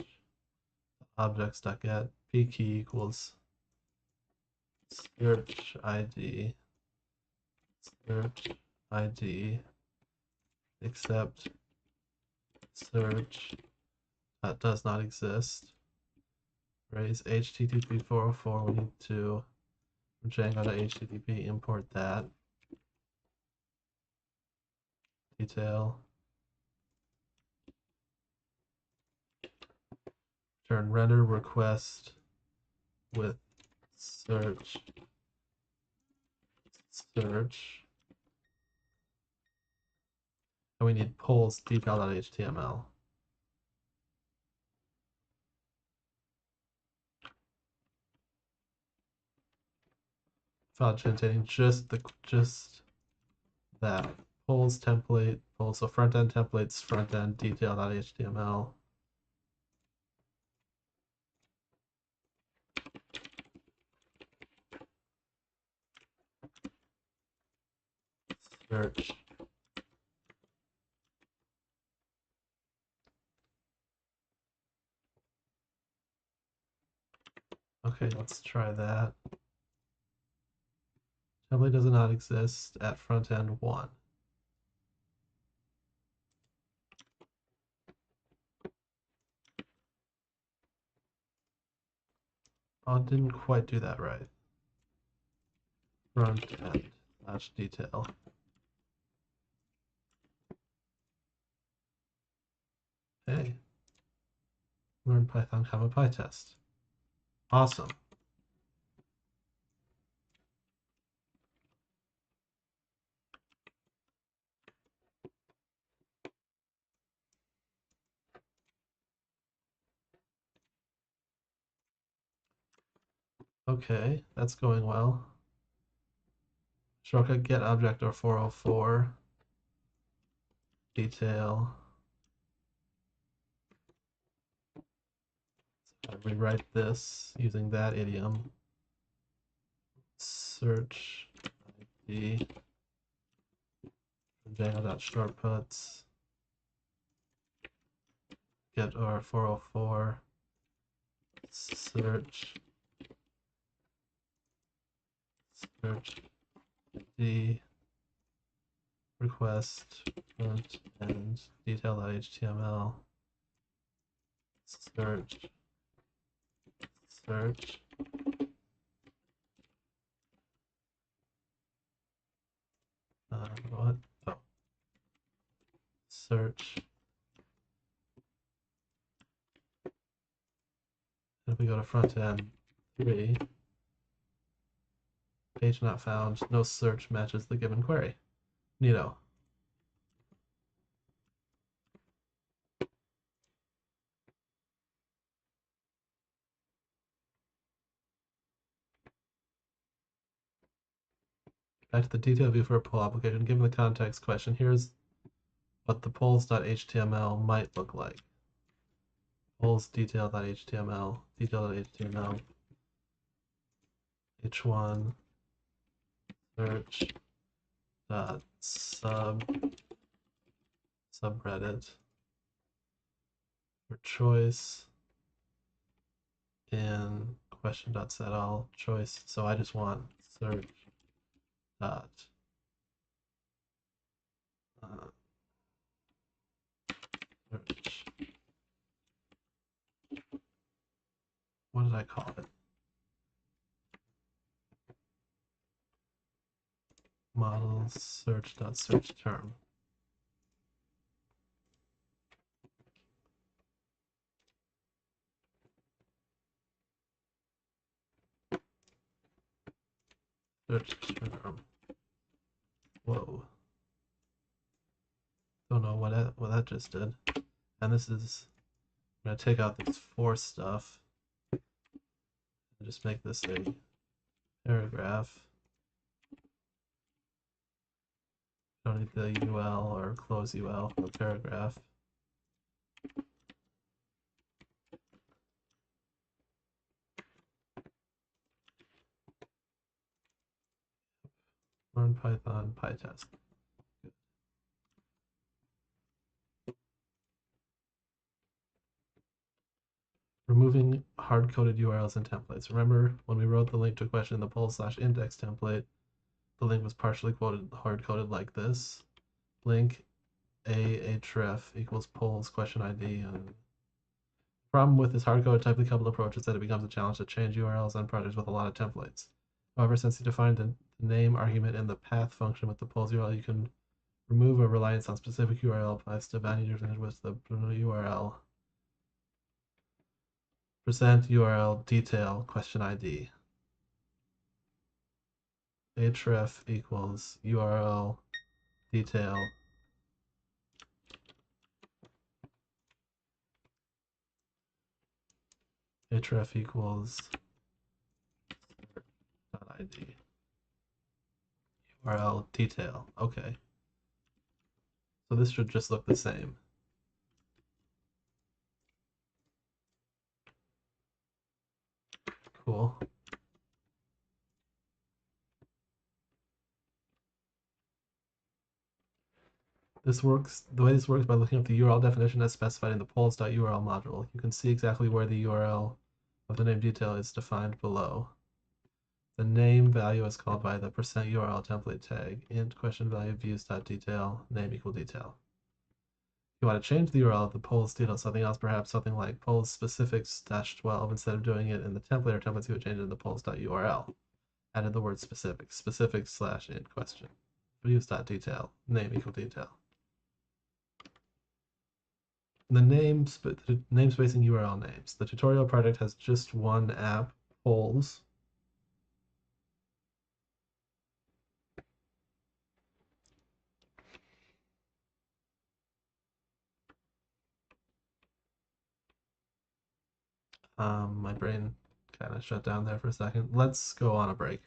objects.get p key equals search id except search that does not exist. Raise HTTP 404. We need to from Django.http import that detail. Return render request with search. And we need polls decal.html. File containing just that polls template, polls, so front end templates, front end detail.html. Search. Okay, let's try that. Template does not exist at front end 1. Oh, didn't quite do that right. Front end / detail. Hey, learn Python, have a PyTest. Awesome. Okay, that's going well. Shortcut get object or 404 detail. So I rewrite this using that idiom. Search ID Django.shortcuts get or 404 search the request front end detail.html search what? Oh, search. If we go to front end 3, page not found, no search matches the given query. Neato. Back to the detail view for a poll application. Given the context question, here's what the polls.html might look like. Polls detail.html, detail.html, h1 search dot subreddit for choice in question dot set all choice. So I just want search dot search. What did I call it? Model search dot search term. Search term. Whoa. Don't know what that just did. And this is, I'm gonna take out this for stuff and just make this a paragraph. Don't need the UL or close UL for the paragraph. Learn Python, PyTest. Good. Removing hard-coded URLs and templates. Remember when we wrote the link to a question in the poll/index template, the link was partially hard-coded like this. Link ahref equals polls question ID. And the problem with this hard-coded tightly coupled approach is that it becomes a challenge to change URLs on projects with a lot of templates. However, since you defined the name argument in the path function with the polls URL, you can remove a reliance on specific URL applies to values with the URL. Present URL detail question ID. href equals URL detail href equals .id URL detail. Okay, so this should just look the same. Cool. This works, the way this works by looking up the URL definition as specified in the polls.url module. You can see exactly where the URL of the name detail is defined below. The name value is called by the %URL template tag, int question value views.detail, name equal detail. If you want to change the URL of the polls detail something else, perhaps something like polls specifics-12, instead of doing it in the template or templates, you would change it in the polls.url. Added the word specifics/int question. Views.detail, name equal detail. The namespacing URL names. The tutorial project has just one app, polls. My brain kind of shut down there for a second. Let's go on a break.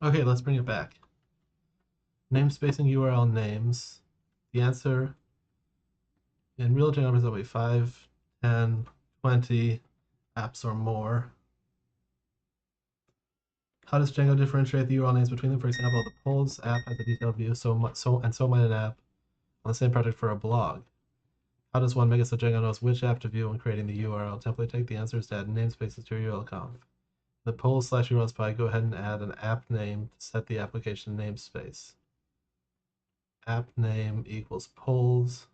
Okay, let's bring it back. Namespace and URL names. The answer in real Django numbers will be 5, 10, 20 apps or more. How does Django differentiate the URL names between them? For example, the polls app has a detailed view, so might an app on the same project for a blog. How does one make it so Django knows which app to view when creating the URL template tag? The answer is to add namespaces to your URL conf. The polls/URL spy, go ahead and add an app name to set the application namespace. App name equals polls.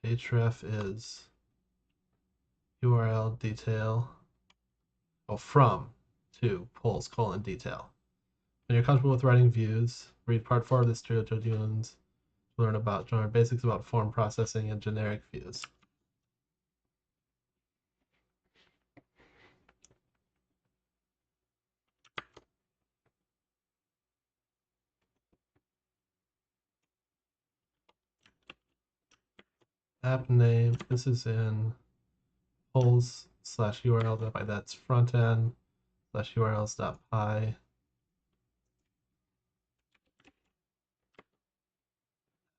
href is URL detail, from to polls:detail. When you're comfortable with writing views, read part 4 of this tutorial to learn basics about form processing and generic views. App name, this is in polls/URL.py, that's frontend/URLs.py.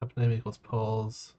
App name equals polls.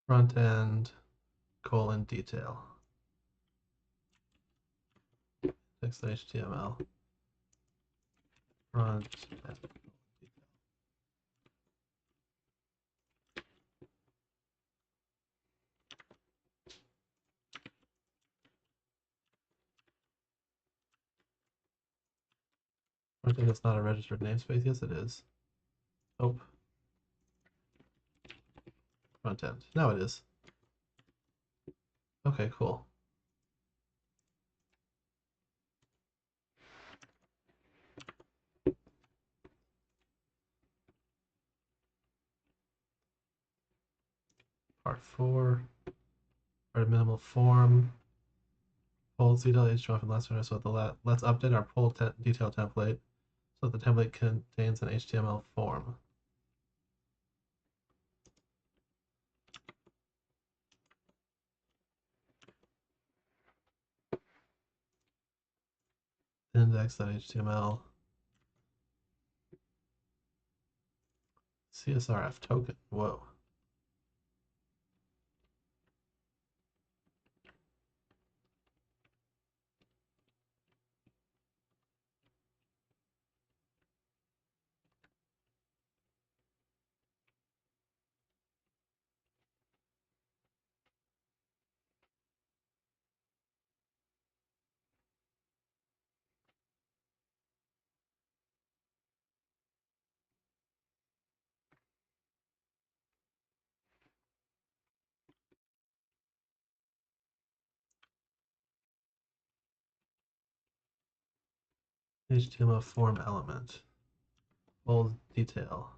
front end colon detail. Text HTML. Front end. Front end is not a registered namespace. Yes, it is. Oh. Front end. Now it is. Okay, cool. Part 4. Our minimal form. Pull detail HTML from last one. So let's update our pull detail template so the template contains an HTML form. Index.html. CSRF token. Whoa. HTML form element. Bold detail.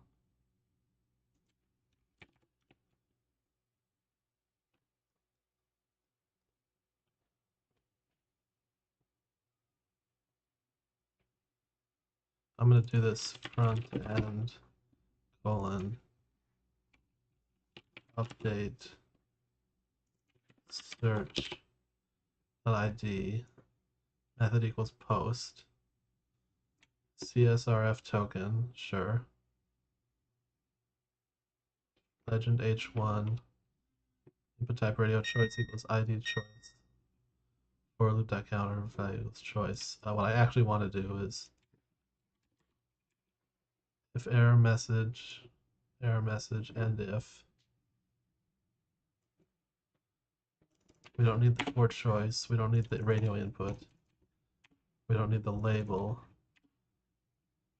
I'm going to do this front end colon update search id method equals post CSRF token, sure, legend h1 input type radio choice equals id choice for loop.counter value equals choice. What I actually want to do is if error message and if we don't need the for choice, we don't need the radio input, we don't need the label,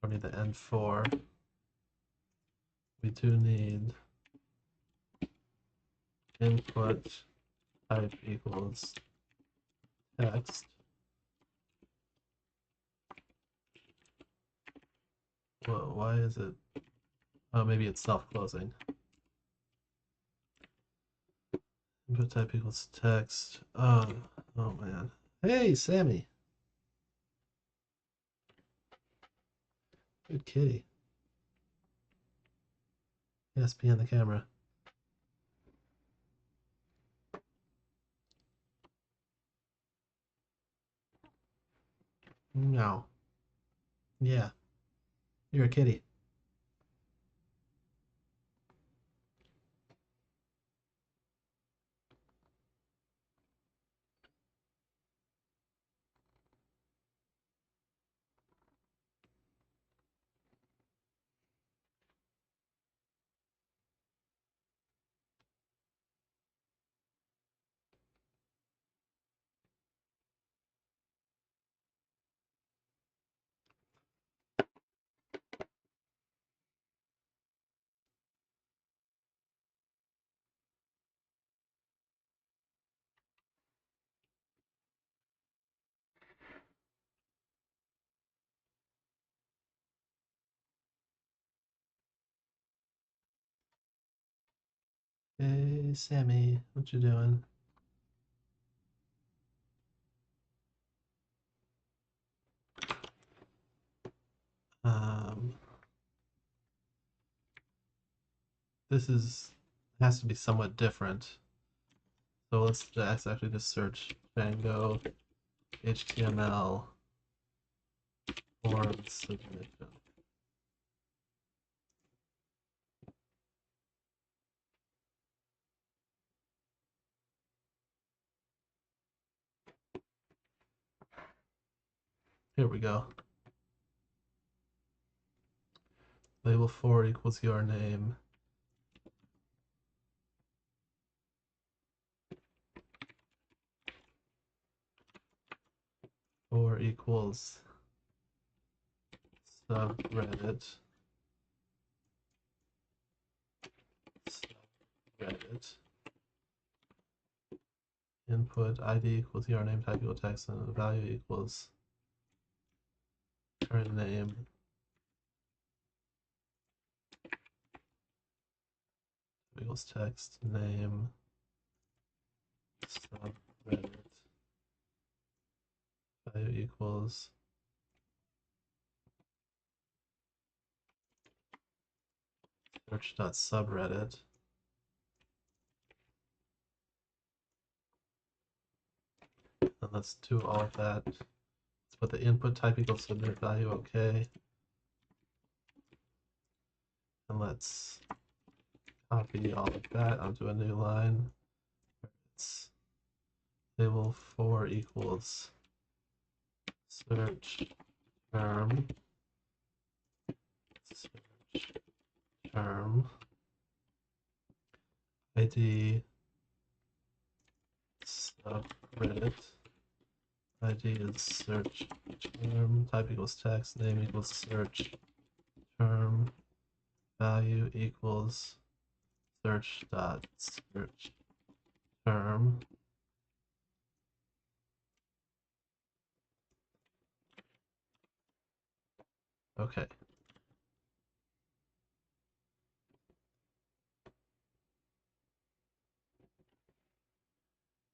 we don't need the end for. We do need input type equals text. Whoa, why is it? Oh, maybe it's self-closing. Input type equals text. Oh man. Hey, Sammy. Good kitty. Yes, behind the camera. No. Yeah, you're a kitty. Hey, Sammy, what you doing? Um, this has to be somewhat different. So let's actually just search Django HTML form submission. Here we go. Label 4 equals your name. Or equals subreddit. Subreddit. Input ID equals your name, type equal text, and the value equals current name. Equals text name subreddit. Value equals search.subreddit. And let's do all of that. Let's put the input type equals submit value, okay. And let's copy all of that onto a new line. It's label 4 equals search term. Search term. ID subreddit. ID is search term. Type equals text. Name equals search term. Value equals search term. Okay.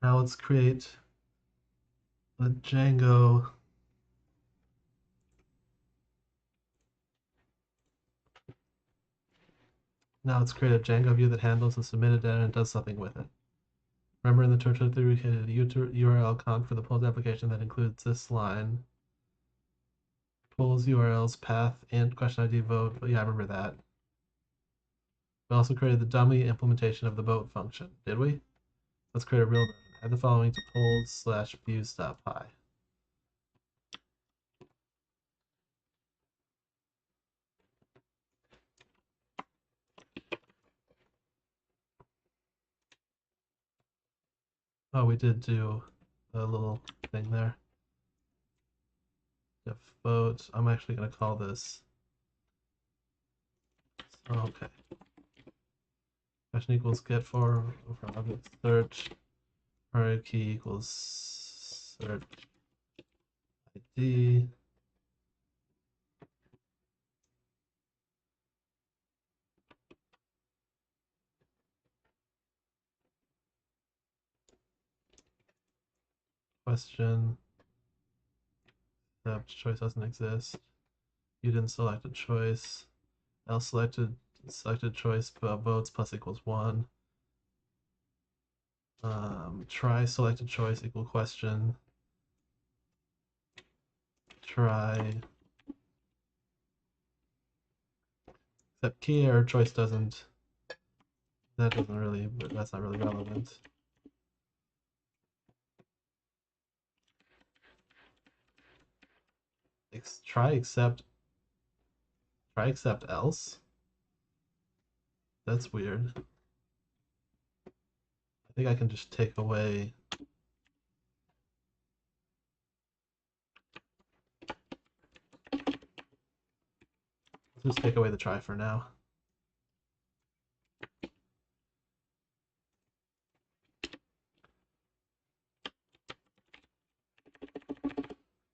Now let's create a Django view that handles the submitted data and does something with it. Remember in the tutorial we created a URL conf for the polls application that includes this line. Polls, URLs, path, int, question ID, vote. But yeah, I remember that. We also created the dummy implementation of the vote function, did we? Let's create a real version. Add the following to polls/views.py. Oh, we did do a little thing there. If vote, I'm actually going to call this. Okay. Question equals get for object search. Primary key equals search ID. Question. Except choice doesn't exist. You didn't select a choice. Else selected choice votes plus equals 1. Try selected choice equal question. Try except key or choice doesn't. That's not really relevant. Try except else. That's weird. I think I can just take away. Let's just take away the try for now.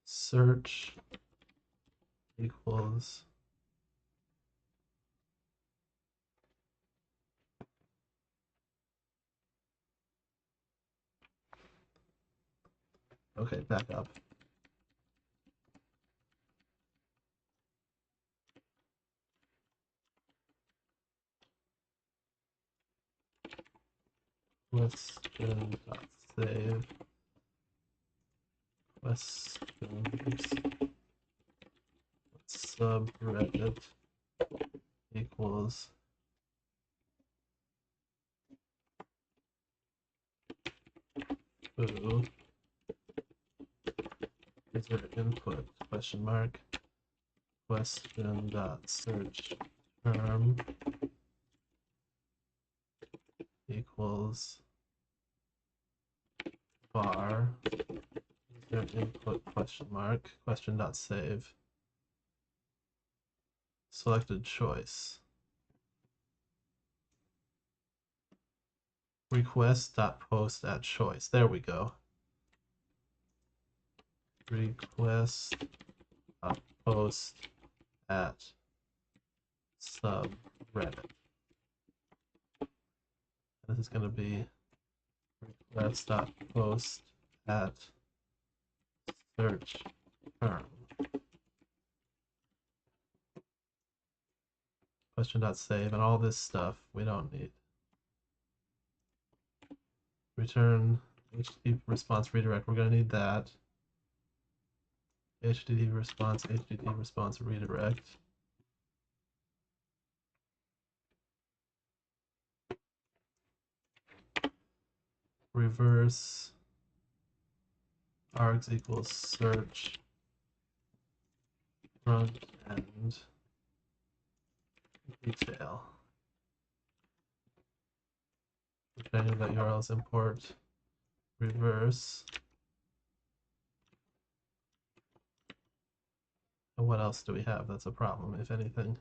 Search equals okay, back up. Question.save. Question. Subreddit equals foo. Is there input? question mark question dot search term equals var user input question mark question dot save selected choice request dot post at choice. There we go. Request dot post at subreddit. This is going to be request dot post at search term question dot save, and all this stuff we don't need. Return HTTP response redirect. We're going to need that. HTTP response redirect. Reverse args equals search front end detail. Depending on that URLs import reverse. And what else do we have that's a problem, if anything?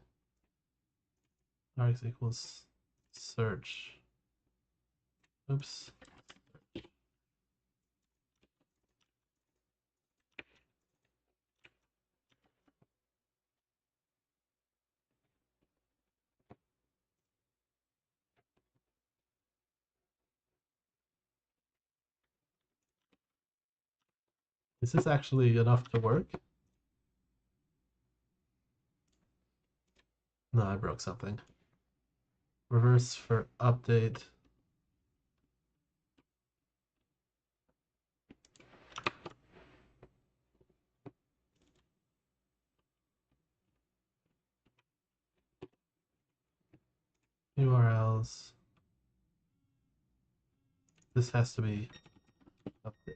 Args equals search. Oops. Is this actually enough to work? No, I broke something. Reverse for update. URLs. This has to be update.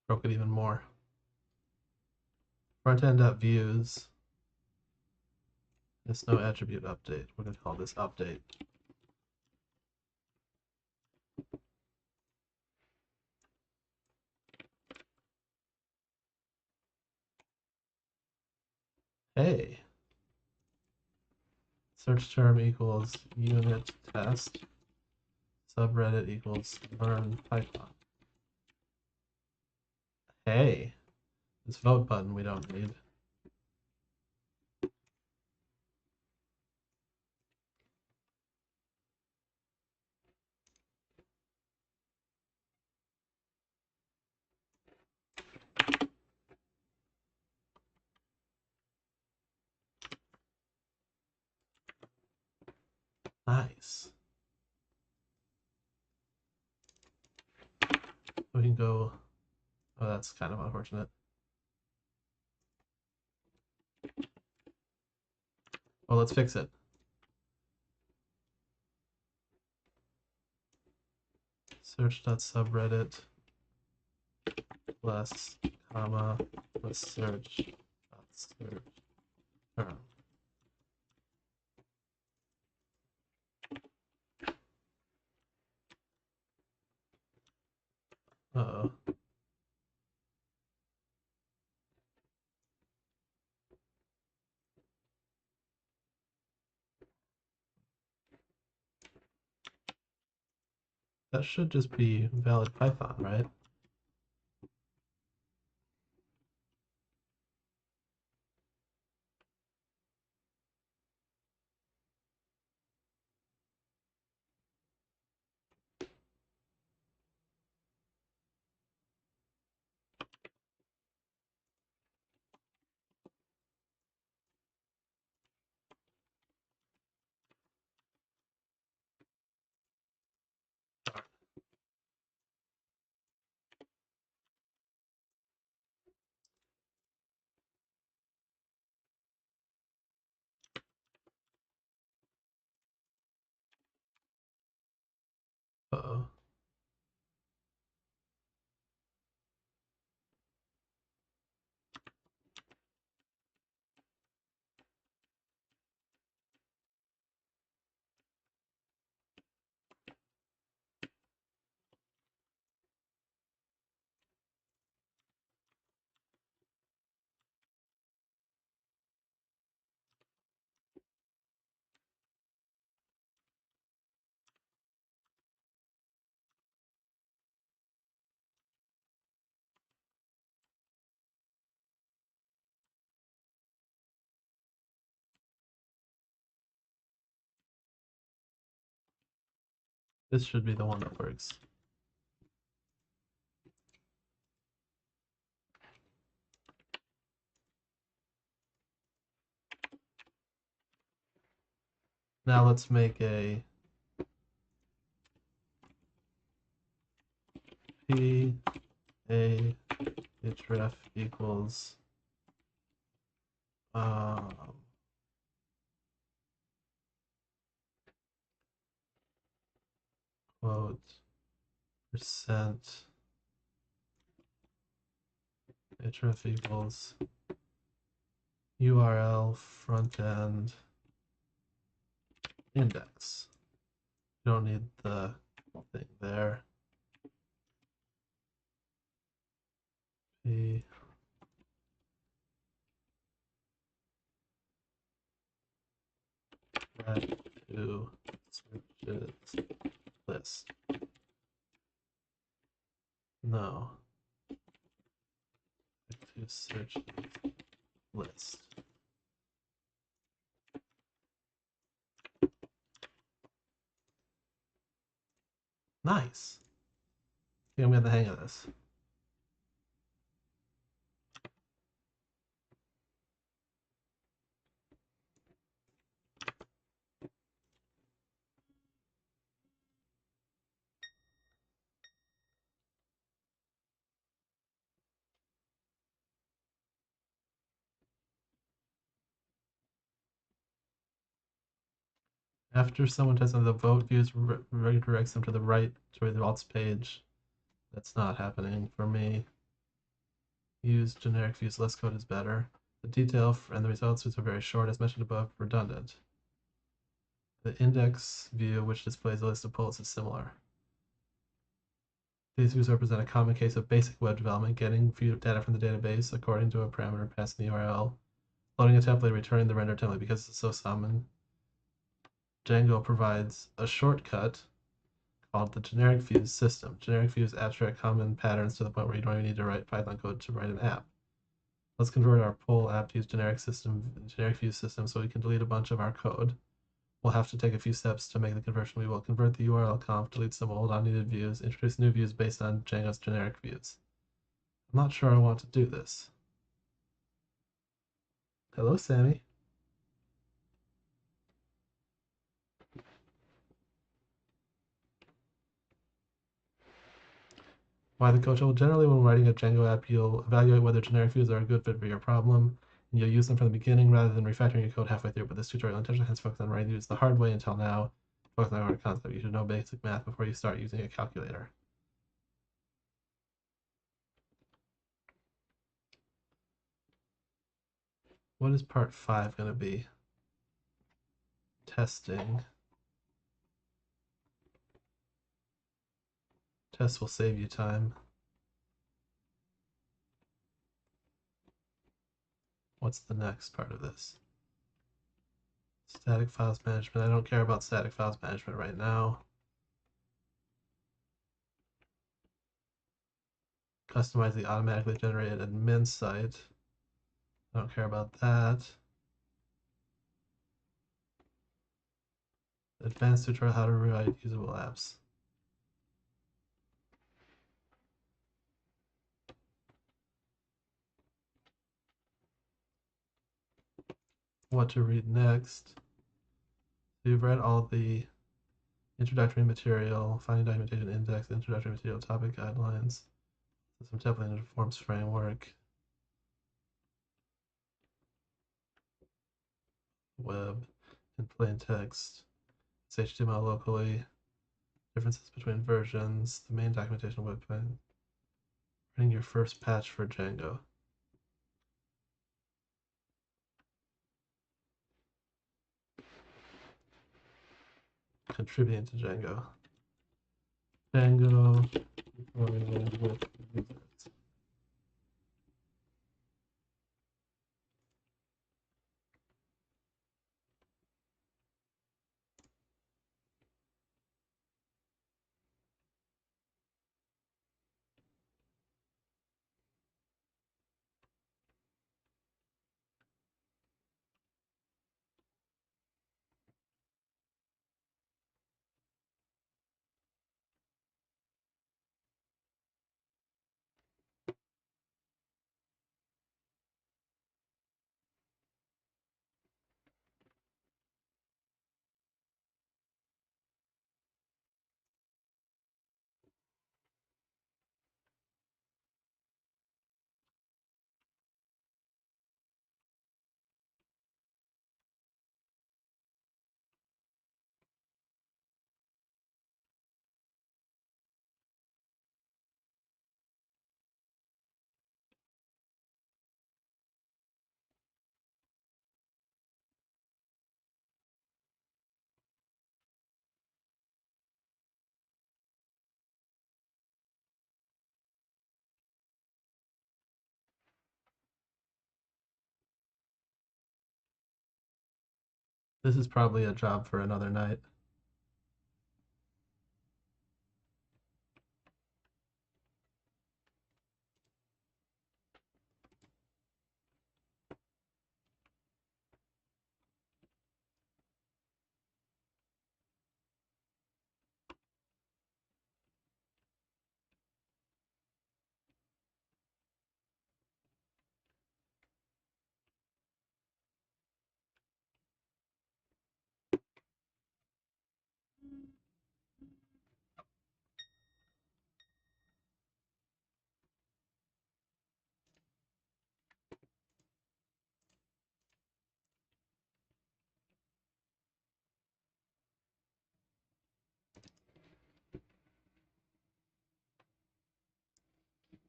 Broke it even more. Frontend.views. There's no attribute update. We're going to call this update. Hey. Search term equals unit test. Subreddit equals learn Python. Hey. This vote button we don't need. Nice. We can go. Oh, that's kind of unfortunate. Well, let's fix it. Search.subreddit plus comma plus search term. Uh-oh. That should just be valid Python, right? This should be the one that works. Now let's make a p a href equals quote percent href equals URL frontend index. You don't need the thing there. P add to searches list. No. To search list. Nice. I think I'm getting the hang of this. After someone types on the vote views, redirects them to the right to the results page. That's not happening for me. Use generic views, less code is better. The detail and the results views are very short, as mentioned above, redundant. The index view, which displays a list of bullets, is similar. These views represent a common case of basic web development, getting view data from the database according to a parameter passed in the URL, loading a template, returning the render template. Because it's so common, Django provides a shortcut called the generic views system. Generic views abstract common patterns to the point where you don't even need to write Python code to write an app. Let's convert our pull app to use generic views system so we can delete a bunch of our code. We'll have to take a few steps to make the conversion. We will convert the URL conf, delete some old unneeded views, introduce new views based on Django's generic views. I'm not sure I want to do this. Hello, Sammy. Why the coach? Well, generally when writing a Django app, you'll evaluate whether generic views are a good fit for your problem, and you'll use them from the beginning rather than refactoring your code halfway through. But this tutorial intentionally has focused on writing views the hard way until now. Focus on our concept. You should know basic math before you start using a calculator. What is part 5 going to be? Testing. Tests will save you time. What's the next part of this? Static files management. I don't care about static files management right now. Customize the automatically generated admin site. I don't care about that. Advanced tutorial how to rewrite usable apps. What to read next. So you've read all the introductory material, finding documentation index, introductory material, topic guidelines, some template and forms framework, web, in plain text, it's HTML locally, differences between versions, the main documentation website, writing your first patch for Django. Contributing to Django. Django with users. This is probably a job for another night.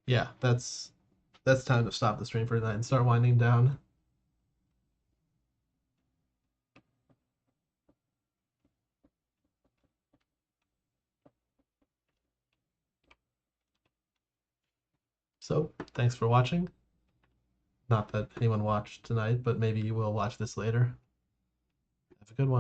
Yeah, that's time to stop the stream for tonight and start winding down. So, thanks for watching. Not that anyone watched tonight, but maybe you will watch this later. Have a good one.